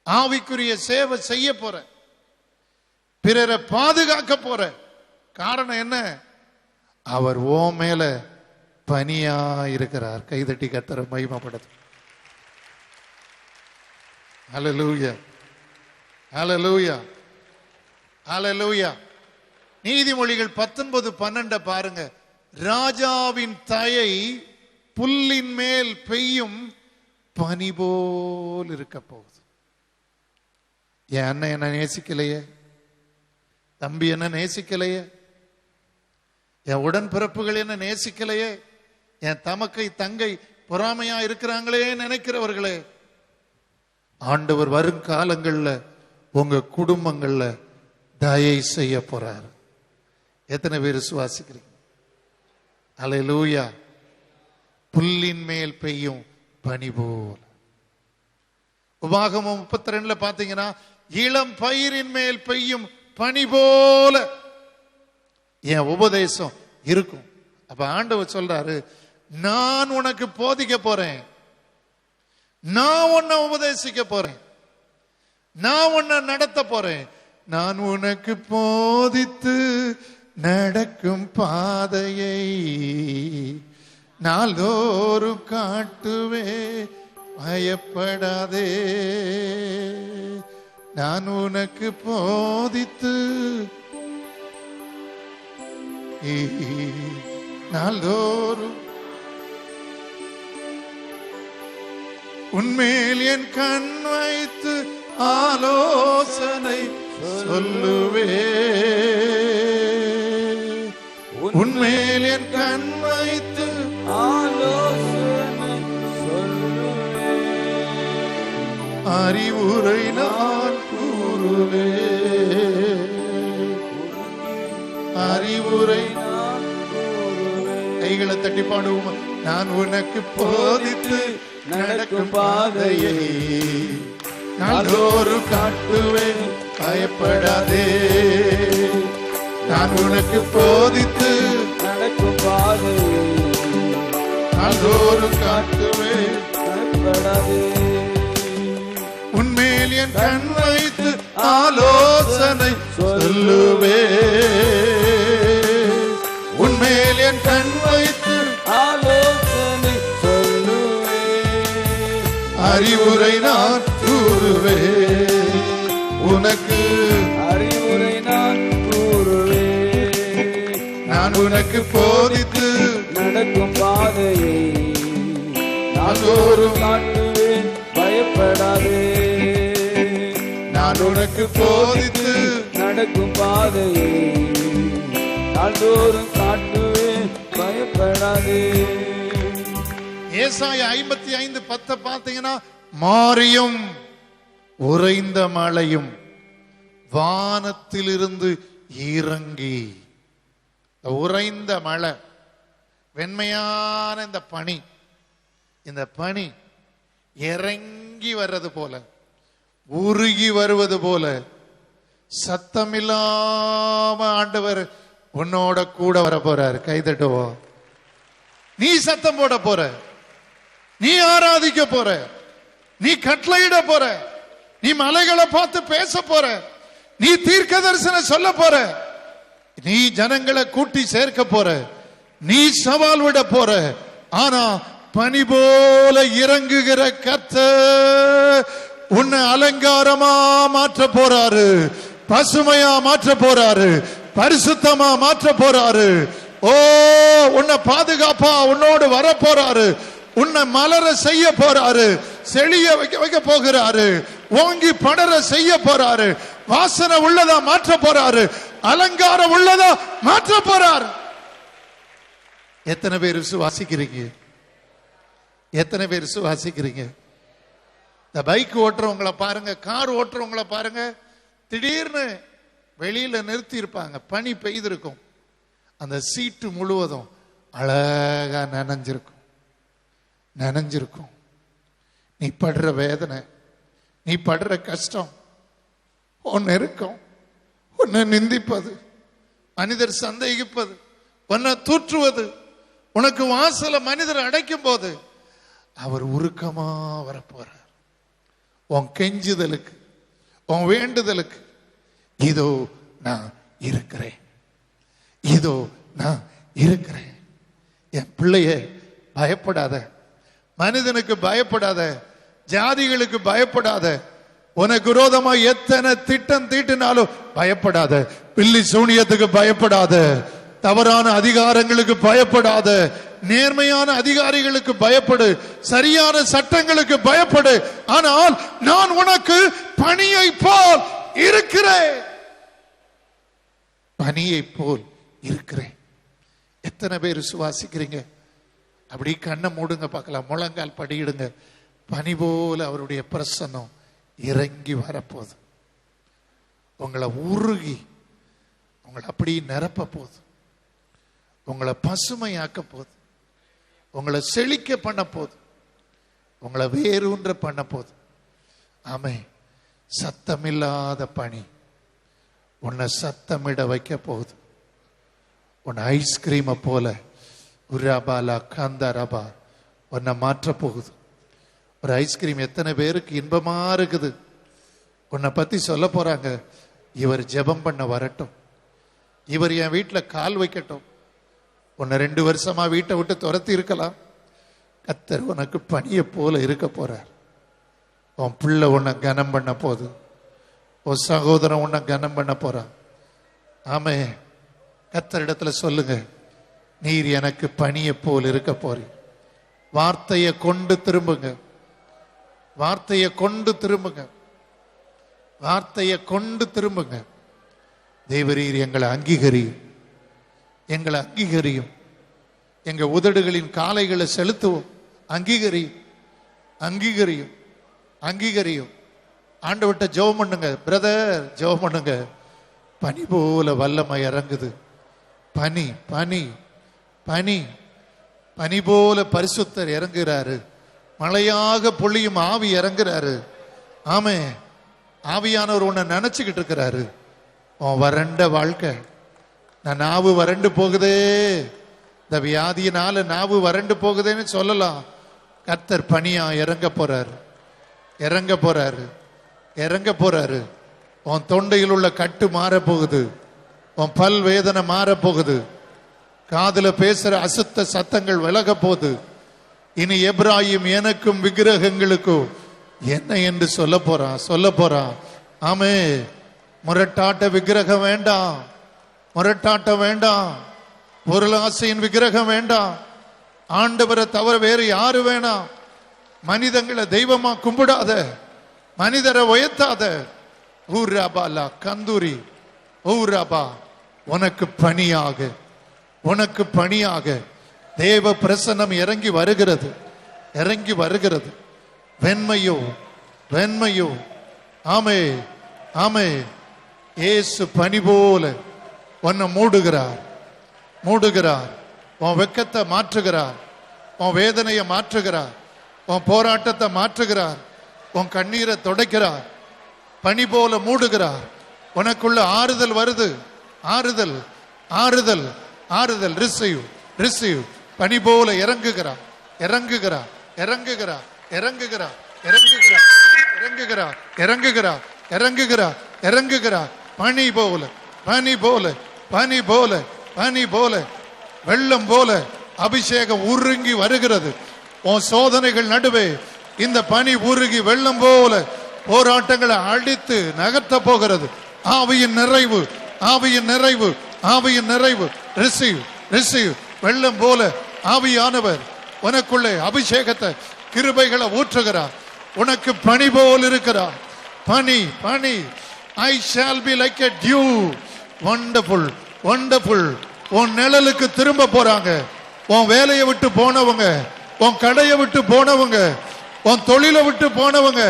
ஆவிக்குரிய சேவை செய்ய போற, பிறரை பாதுகாக்க போற. காரணம் என்ன? அவர் ஓ மேல பனியா இருக்கிறார். கைதட்டி கர்த்தரை மகிமைப்படுத்து. ஹல்லேலூயா, ஹல்லேலூயா, ஹல்லேலூயா. நீதிமொழிகள் 19:12 பாருங்க. ராஜாவின் தயை புல்லின் மேல் பெய்யும் பனி போல் இருக்க போகுது. என் அண்ணன் என்ன நேசிக்கலையே, தம்பி என்ன நேசிக்கலையே, என் உடன்பிறப்புகள் என்ன நேசிக்கலையே, என் தமக்கை தங்கை பொறாமையா இருக்கிறாங்களே நினைக்கிறவர்களே, ஆண்டவர் வரும் காலங்கள்ல உங்க குடும்பங்கள்ல தயை செய்ய போறார். எத்தனை பேர் விசுவாசிக்கிறீங்க? அல்லேலூயா. புல்லின் மேல் பெய்யும் பனி போல. உபாகமம் 32 பாத்தீங்கன்னா இளம் பயிரின் மேல் பெய்யும் பனி போல என் உபதேசம் இருக்கும். அப்ப ஆண்டவர் சொல்றாரு, நான் உனக்கு போதிக்க போறேன், நான் உன்னை உபதேசிக்க போறேன், நான் உன்னை நடத்த போறேன். நான் உனக்கு போதித்து நடக்கும் பாதையை நாள்தோறும் காட்டுவே, பயப்படாதே. நான் உனக்கு போதித்து நாள்தோறும் உன்மேல் என் கண் வைத்து ஆலோசனை சொல்லுவே. உன்மேல் என் கண் வைத்து ஆலோசனை சொல்லுவே. அறிவுரை நான் கூறுவே. அறிவுரை நான் கூறுவேன். கைகளை தட்டி பாடுவோம். நான் உனக்கு போதித்து நடக்கும் பாதையை நாள்தோறும் காட்டுவேன், பயப்படாதே. நான் உனக்கு போதித்து நடக்கும் பாதையை நாள்தோறும் காட்டுவேன், பயப்படாதே. உன்மேல் என் கண் வைத்து ஆலோசனை சொல்லுவே. உன்மேல் என் கண் வைத்து ஆலோசனை சொல்லுவே. அறிவுரை நான் கூறுவே. உனக்கு அறிவுரை நான் கூறுவே. நான் உனக்கு போதித்து நடக்கும் பாதையை நாள்தோறும் காட்டுவேன், பயப்படாதே. நான் உனக்கு போதித்து நடக்கும் பாதையை நாள்தோறும் காட்டுவேன், பயப்படாதே. ஏசாயா 55:10 பார்த்தீங்கன்னா, மாரியும் உறைந்த மழையும் வானத்திலிருந்து இறங்கி, உறைந்த மழை, வெண்மையான இந்த பனி, இந்த பனி இறங்கி வர்றது போல, உருகி வருவது போல, சத்தமில்லாம ஆண்டவர் உன்னோட கூட வர போறாரு. கைதட்டுவோம். நீ சத்தம் போட போற, நீ ஆராதிக்க போற, நீ கட்டளையிட போற, நீ மலைகளை பார்த்து பேச போற, நீ தீர்க்க தரிசனம் சொல்ல போற, நீ ஜனங்களை கூட்டி சேர்க்க போற, நீ சவால் விட போற. ஆனா பனி போல இறங்குகிற கர்த்தர் உன்னை அலங்காரமா மாற்ற போறாரு, பசுமையா மாற்ற போறாரு, பரிசுத்தமா மாற்ற போறாரு. ஓ, உன்னை பாதுகாப்பா உன்னோடு வர போறாரு, உன்னை மலர செய்ய போறாரு, செழிய வைக்க போகிறாரு, ஓங்கி படர செய்ய போறாரு, வாசனை உள்ளதா மாற்ற போறாரு, அலங்காரம் உள்ளதா மாற்ற போறாரு. எத்தனை பேர் விசுவாசிக்கிறீங்க? எத்தனை பேர் விசுவாசிக்கிறீங்க? இந்த பைக் ஓட்டுறவங்களை பாருங்க, கார் ஓட்டுறவங்களை பாருங்க. திடீர்னு வெளியில நிறுத்தி இருப்பாங்க, பனி பெய்திருக்கும், அந்த சீட்டு முழுவதும் அழகா நனைஞ்சிருக்கும். நீ படுற வேதனை, நீ படுற கஷ்டம், உன்னை இருக்கும், உன்னை நிந்திப்பது, மனிதர் சந்தேகிப்பது, உன்னை தூற்றுவது, உனக்கு வாசல மனிதர் அடைக்கும் போது அவர் உருக்கமா வரப்போறார். உன் கெஞ்சுதலுக்கு, உன் வேண்டுதலுக்கு, இதோ நான் இருக்கிறேன், இதோ நான் இருக்கிறேன். என் பிள்ளைய பயப்படாத, மனிதனுக்கு பயப்படாத, ஜாதிகளுக்கு பயப்படாத, உனக்கு விரோதமா எத்தனை திட்டம் தீட்டினாலும் பயப்படாத, பில்லி சூனியத்துக்கு பயப்படாத, தவறான அதிகாரங்களுக்கு பயப்படாத, நேர்மையான அதிகாரிகளுக்கு பயப்படு, சரியான சட்டங்களுக்கு பயப்படு. ஆனால் நான் உனக்கு பனியை போல் இருக்கிறேன், பனியை போல் இருக்கிறேன். எத்தனை பேர் விசுவாசிக்கிறீங்க? அப்படி கண்ணை மூடுங்க பார்க்கலாம், முழங்கால் படியிடுங்க. பனி போல அவருடைய பிரசன்னம் இறங்கி வரப்போகுது, உங்களை உருகி உங்களை அப்படி நிரப்ப போகுது, உங்களை பசுமையாக்க போகுது, உங்களை செழிக்க பண்ண போகுது, உங்களை வேரூன்ற பண்ண போகுது. ஆமே, சத்தமில்லாத பனி உன்னை சத்தமிட வைக்க போகுது. உன்னை ஐஸ்கிரீமை போல உராபாலா காந்தாரபா உன்னை மாற்ற போகுது. ஒரு ஐஸ்கிரீம் எத்தனை பேருக்கு இன்பமா இருக்குது. உன்னை பத்தி சொல்ல போறாங்க, இவர் ஜெபம் பண்ண வரட்டும், இவர் என் வீட்டில் கால் வைக்கட்டும். உன்னை 2 வருஷமா வீட்டை விட்டு துரத்தி இருக்கலாம், கர்த்தர் உனக்கு பனியை போல இருக்க போறார். உன் பிள்ளை உன்னை கனம் பண்ண போகுது, உன் சகோதரன் உன்னை கனம் பண்ண போறான். ஆமே, கர்த்தரிடத்துல சொல்லுங்க, நீர் எனக்கு பனியை போல் இருக்க போறீர். வார்த்தையை கொண்டு திரும்புங்க, வார்த்தையை கொண்டு திரும்புங்க, வார்த்தையை கொண்டு திரும்புங்க. தேவரீர் எங்களை அங்கீகரியும், எங்களை அங்கீகரியும், எங்க உதடுகளின் காலைகளை செலுத்துவோம். அங்கீகரியும், அங்கீகரியும், அங்கீகரியும். ஆண்டவர்கிட்ட ஜெபம் பண்ணுங்க, பிரதர் ஜெபம் பண்ணுங்க. பனி போல வல்லமை இறங்குது. பனி பனி பனி பனி போல பரிசுத்தர் இறங்குறாரு, மழையாக பொழியும் ஆவி இறங்குறாரு. ஆமே, ஆவியானவர் உன்னை நினைச்சுக்கிட்டு இருக்கிறாரு. உன் வறண்ட வாழ்க்கை, நான் நாவு வறண்டு போகுதே, இந்த வியாதியினால நாவு வறண்டு போகுதேன்னு சொல்லலாம். கர்த்தர் பனியா இறங்க போறாரு, இறங்க போறாரு, இறங்க போறாரு. உன் தொண்டையில் உள்ள கட்டு மாற போகுது, உன் பல் வேதனை மாற போகுது, காதுல பேசுற அசுத்த சத்தங்கள் விலக போகுது. இனி எப்ராஹிம் எனக்கும் விக்கிரகங்களுக்கும் என்ன என்று சொல்ல போறான், சொல்ல போறான். ஆமே, முரட்டாட்ட விக்கிரகம் வேண்டாம், முரட்டாட்டம் வேண்டாம், பொருளாசையின் விக்கிரகம் வேண்டாம், ஆண்டவரை தவிர வேறு யாரு வேணாம். மனிதங்களை தெய்வமா கும்பிடாத, மனிதரை உயர்த்தாத. ஊராபாலா கந்தூரி ஊராபா, உனக்கு பணியாக, உனக்கு பணியாக தேவ பிரசன்னம் இறங்கி வருகிறது, இறங்கி வருகிறது. வெண்மையோ வெண்மையோ. ஆமே, ஆமே. இயேசு பனி போல உன்னை மூடுகிறார், மூடுகிறார். உன் வெக்கத்தை மாற்றுகிறார், உன் வேதனையை மாற்றுகிறார், உன் போராட்டத்தை மாற்றுகிறார், உன் கண்ணீரை துடைக்கிறார், பனி போல மூடுகிறார். உனக்குள்ள ஆறுதல் வருது, ஆறுதல். ஆறுதல், ஆறுதல். Receive, receive. பனி போல இறங்குகிறார், இறங்குகிறார், இறங்குகிறார், இறங்குகிறார், இறங்குகிறார், இறங்குகிறார், இறங்குகிறார், இறங்குகிறார், இறங்குகிறார். பனி போல, பனி போல, பனி போல, பனி போல, வெள்ளம் போல அபிஷேகம் உருங்கி வருகிறது. உன் சோதனைகள் நடுவே இந்த பனி உருகி வெள்ளம் போல போராட்டங்களை அடித்து நகர்த்த போகிறது. ஆவியின் நிறைவு, ஆவியின் நிறைவு, ஆவியின் நிறைவு. Receive, receive. வெள்ளம் போல ஆவியானவர் உனக்குள்ளே அபிஷேகத்தை கிருபைகளை ஊற்றுகிறார். உனக்கு பனி போல் இருக்கிறார். பனி, பனி. I shall be like a dew. Wonderful, wonderful. உன் நிழலுக்கு திரும்ப போறாங்க. உன் வேலையை விட்டு போனவங்க, உன் கடையை விட்டு போனவங்க, உன் தொழிலை விட்டு போனவங்க,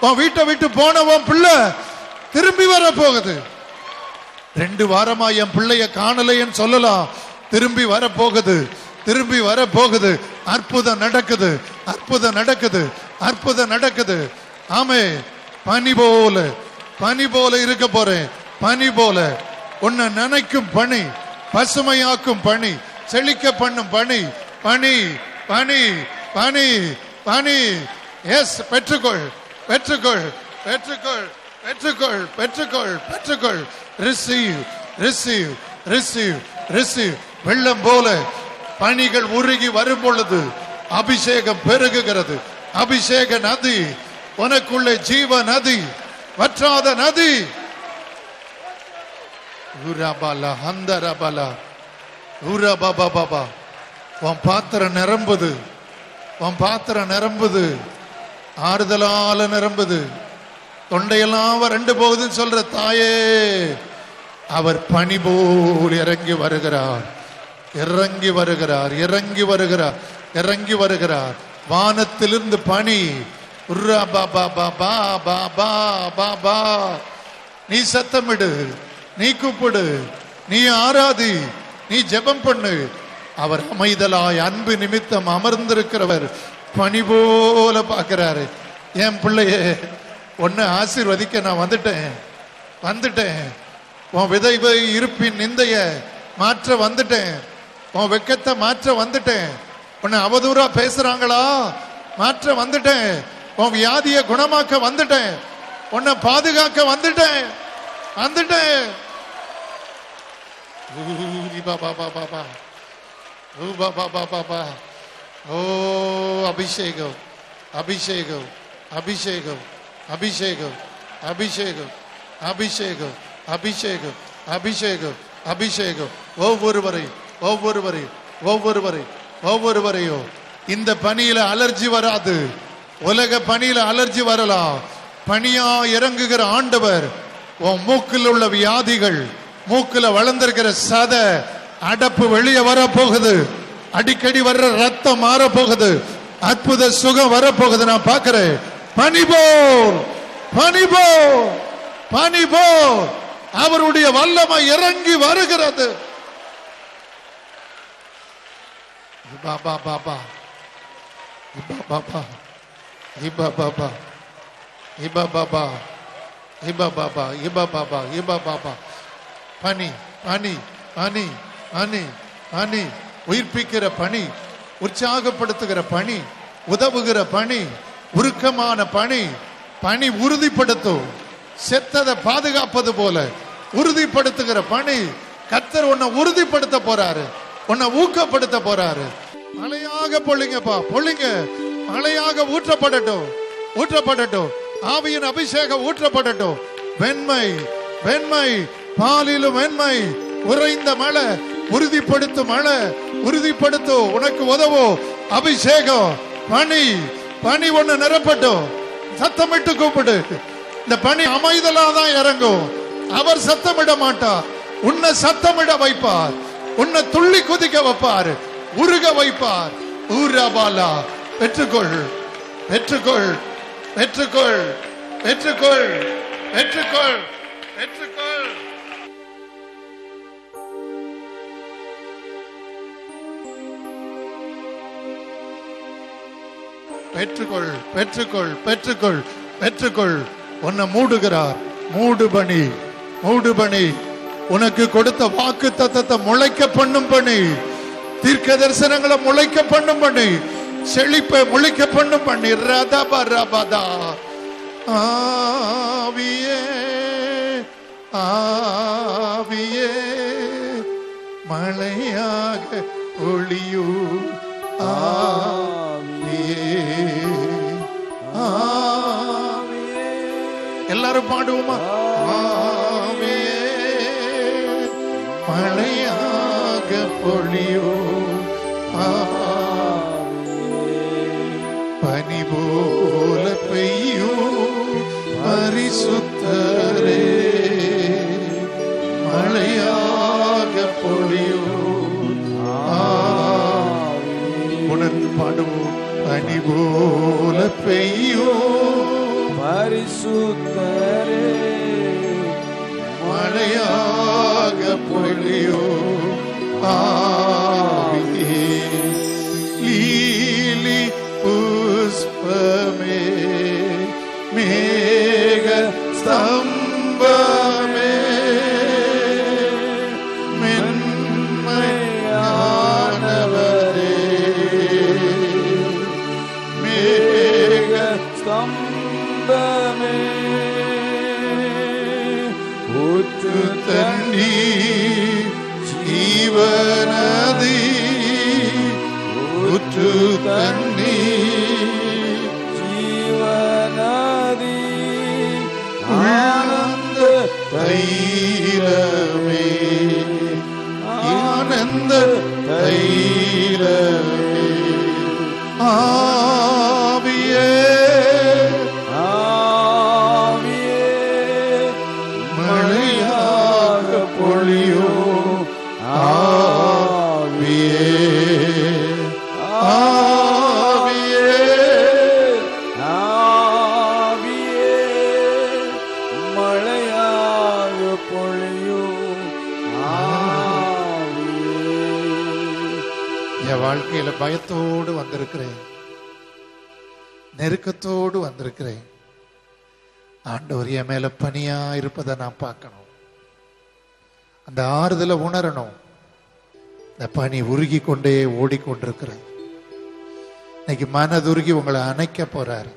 உன் வீட்டை விட்டு போனவன் பிள்ளை திரும்பி வர போகுது. 2 வாரமா என் பிள்ளைய காணலைன்னு சொல்லலாம். திரும்பி வர போகுது, திரும்பி வர போகுது. அற்புதம் நடக்குது, அற்புதம் நடக்குது, அற்புதம் நடக்குது. ஆமே. பனி போல, பனி போல இருக்க போறேன். பனி போல உன்னை நினைக்கும் பனி, பசுமையாக்கும் பனி, செழிக்க பண்ணும் பனி, பனி, பனி, பனி, பனி. எஸ், பெற்றுக்கொள், பெற்றுக்கொள், பெற்றுக்கொள், பெற்றுக்கொள், பெற்றுக்கொள், பெற்றுக்கொள். Receive, receive, receive, receive. வெள்ளம் போல பனிகள் உருகி வரும் பொழுது அபிஷேகம் பெருகுகிறது. அபிஷேக நதி உனக்குள்ளே, ஜீவ நதி, வற்றாத நதி. உரபலா ஹந்தரபலா உரபபபபா. உன் பாத்திரம் நிரம்புது, உன் பாத்திரம் நிரம்புது, ஆறுதலால நிரம்புது. தொண்டையெல்லாம் வறண்டு போகுதுன்னு சொல்ற தாயே, அவர் பனி போல் இறங்கி வருகிறார், இறங்கி வருகிறார், இறங்கி வருகிறார், இறங்கி வருகிறார். வானத்திலிருந்து பனி. நீ சத்தமிடு, நீ கூப்பிடு, நீ ஆராதி, நீ ஜெபம் பண்ணு. அவர் அமைதலாய் அன்பு நிமித்தம் அமர்ந்திருக்கிறவர் பனி போல பார்க்கிறாரு. என் பிள்ளையே, உன்னை ஆசீர்வதிக்க நான் வந்துட்டேன், வந்துட்டேன். உன் விதைவை இருப்பின் நிந்தைய மாற்ற வந்துட்டேன். உன் வெக்கத்தை மாற்ற வந்துட்டேன். உன்னை அவதூறா பேசுறாங்களா, மாற்ற வந்துட்டேன். உன் வியாதியை குணமாக்க வந்துட்டேன். உன்னை பாதுகாக்க வந்துட்டேன், வந்துட்டேன். ஓ அபிஷேகம், அபிஷேகம், அபிஷேகம், அபிஷேகம், அபிஷேகம், அபிஷேகம், அபிஷேகம், அபிஷேகம், அபிஷேகம். ஒவ்வொருவரையும், ஒவ்வொருவரையும், ஒவ்வொருவரையும், ஒவ்வொருவரையும். இந்த பனியில அலர்ஜி வராது. உலக பனியில அலர்ஜி வரலாம். பனியா இறங்குகிற ஆண்டவர் உன் மூக்கில் உள்ள வியாதிகள், மூக்குல வளர்ந்திருக்கிற சத அடப்பு வெளியே வர போகுது. அடிக்கடி வர்ற ரத்தம் மாற போகுது. அற்புத சுகம் வரப்போகுது. நான் பார்க்கிறேன். பனி போல், பனி போல், பனி போல் அவருடைய வல்லமை இறங்கி வருகிறது. பாபா பாபா பாபா இபா பாபா இபா பாபா இபா பாபா இபா பாபா இபா பாபா. பனி, பனி, பனி, பனி, பனி. உயிர்ப்பிக்கிற பனி, உற்சாகப்படுத்துகிற பனி, உதவுகிற பனி, உருக்கமான பனி. பனி உறுதிப்படுத்தும். செத்ததை பாதுகாப்பது போல உறுதிப்படுத்துகிற பனி. கர்த்தர் உன்னை உறுதிப்படுத்த போறாரு, உன்னை ஊக்கப்படுத்த போறாரு. மழையாக பொழிங்கப்பா, பொழிங்க. மழையாக ஊற்றப்படட்டும், ஊற்றப்படட்டும். ஆவியின் அபிஷேகம் ஊற்றப்படட்டும். வெண்மை, வெண்மை, பாலிலும் வெண்மை. உறைந்த மழை, உறுதிப்படுத்தும் மழை, உறுதிப்படுத்தும். உனக்கு உதவும் அபிஷேகம். பனி, பனி ஒண்ணு நிரப்பட்டும். சத்தமிட்டு கூப்பிடு. இந்த பனி அமைதலாதான் இறங்கும். அவர் சத்தமிட மாட்டார். உன்னை சத்தமிட வைப்பார். உன்னை துள்ளி குதிக்க வைப்பார், உருக வைப்பார். ஊராபாலா. பெற்றுக்கொள், பெற்றுக்கொள், பெற்றுக்கொள், பெற்றுக்கொள், பெற்றுக்கொள், பெற்றுக்கொள். பெற்றுக்கொள், பெற்றுக்கொள், பெற்றுக்கொள், பெற்றுக்கொள். உன்னை மூடுகிறார். மூடுபனி, மூடுபனி. உனக்கு கொடுத்த வாக்கு தத்தத்தை முளைக்க பண்ணும் பண்ணி, தீர்க்க தரிசனங்களை முளைக்க பண்ணும் பண்ணி, செழிப்பை முளைக்க பண்ணும் பண்ணி. ரதபா ரபதா. ஆவியே ஆவியே மழையாக ஒளியூ. ஆவியே ஆவியே. எல்லாரும் பாடுவோமா? ஆவியே மழையாக பொழியோ. பனி போல பெய்யோ பரிசுத்தரே, மழையாக பொழியோ. உணர்ந்து பாடுவோம். பனி போல பெய்யோ பரிசுத்தரே, மழையாக பொழியோ. ஆவியே லீலி புஷ்பமே மேக ஸ்தம்பமே மென்மையானவரே மேக ஸ்தம்பமே ஊற்று தண்ணீர் ஜீவநதி. ஊற்று தண்ணீர் ஜீவநதி ஆனந்த தைலமே. ஆனந்த தைலமே. ஆவியே ஆவியே மழையாக பொழியோ. ஆவியே ஆவியே ஆவியே மழையாக பொழியோ. ஆவியே. என் வாழ்க்கையில பயத்தோடு வந்திருக்கிறேன், நெருக்கத்தோடு வந்திருக்கிறேன். ஆண்டவர் என் மேல பனியா இருப்பதை நான் பார்க்கணும், அந்த ஆறுதலை உணரணும். இந்த பனி உருகி கொண்டே ஓடிக்கொண்டிருக்கிறது. இன்னைக்கு மனதுருகி உங்களை அணைக்க போறாரு.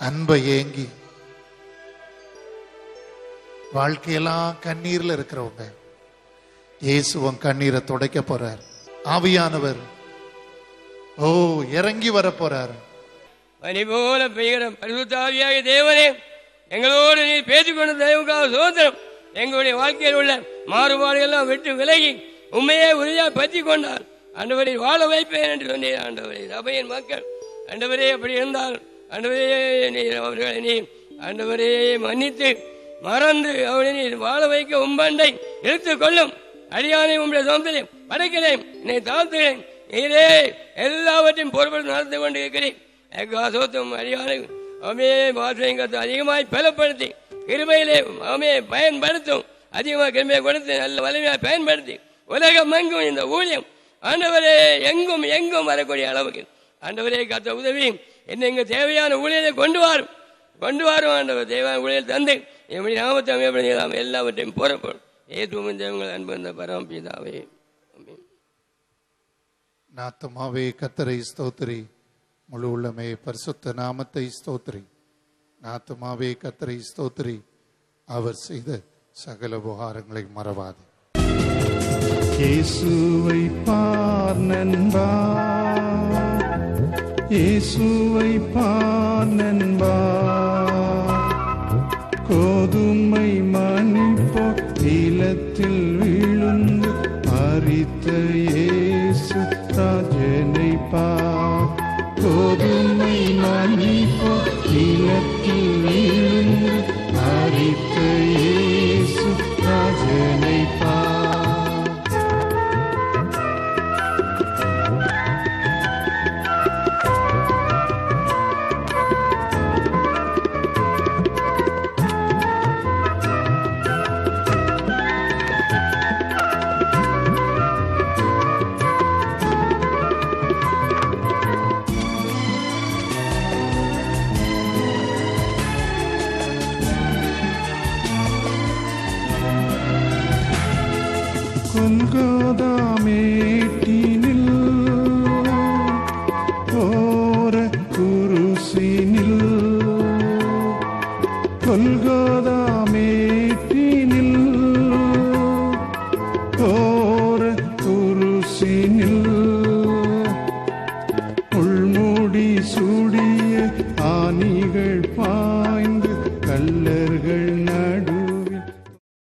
அன்பை ஏங்கி வாழ்க்கையெல்லாம் கண்ணீர்ல இருக்கிறவங்க, இயேசுவன் கண்ணீரை துடைக்க போறார். ஆவியானவர் இறங்கி வர போறாரு. பனி போல பெய்கிற பரிசுத்த ஆவியாகிய தேவனே, எங்களோடு நீர் பேசிக் கொண்ட தெய்வங்களுக்காக சோதரம். எங்களுடைய வாழ்க்கையில் உள்ள மாறுபாடுகள்லாம் விட்டு விலகி உண்மையே உறுதியாக பற்றி கொண்டார். ஆண்டவரை வாழ வைப்பேன் என்று சொன்னீர். ஆண்டவரே, சபையின் மக்கள் ஆண்டவரே அப்படி இருந்தால் ஆண்டவரே நீர் அவர்களை நீர் ஆண்டவரே மன்னித்து மறந்து அவளை நீர் வாழ வைக்க உம்பண்டை இழுத்துக் கொள்ளும். அடியானை உங்களுடைய சொந்தத்தை படைக்கிறேன், என்னை தாழ்த்துகிறேன். நீரே எல்லாவற்றையும் பொறுப்பெடுத்து நடந்து கொண்டு இருக்கிறேன். சோத்தும் அடியானை அமே வாசகத்தை அதிகமாய் பலப்படுத்தி கிருபையிலே அமே பயன்படுத்தும். அதிகமாக கிருமையை கொடுத்து நல்ல வலிமையாக பயன்படுத்தி உலகம் எங்கும் இந்த ஊழியம் ஆண்டவரே எங்கும் எங்கும் வரக்கூடிய அளவுக்கு ஆண்டவரே கத்த உதவி என்ன எங்க தேவையான ஊழியத்தை கொண்டு வரும் ஆண்டவர். தேவையான ஊழியர் தந்து எப்படி நாமத்தை அமையப்படலாம் எல்லாவற்றையும் போறப்படும். ஏதுவும் தேவங்கள் அன்பு இந்த பரமபிதாவே. நாத்துமாவே கர்த்தரை ஸ்தோத்திரி, முழு உள்ளமே பரிசுத்த நாமத்தை ஸ்தோத்திரி. நாத்துமாவே கர்த்தரை ஸ்தோத்திரி, அவர் செய்த சகல உபகாரங்களை மறவாது. இயேசுவை பார் நண்பா, இயேசுவை பார் நண்பா, கோதுமை மணி போ நிலத்தில் விழுந்து அரித்த இயேசு ராஜனை பார். கோதுமை மணி போ நிலத்தில் விழுந்து அரித்த இயேசு ராஜனை பார். ஆமே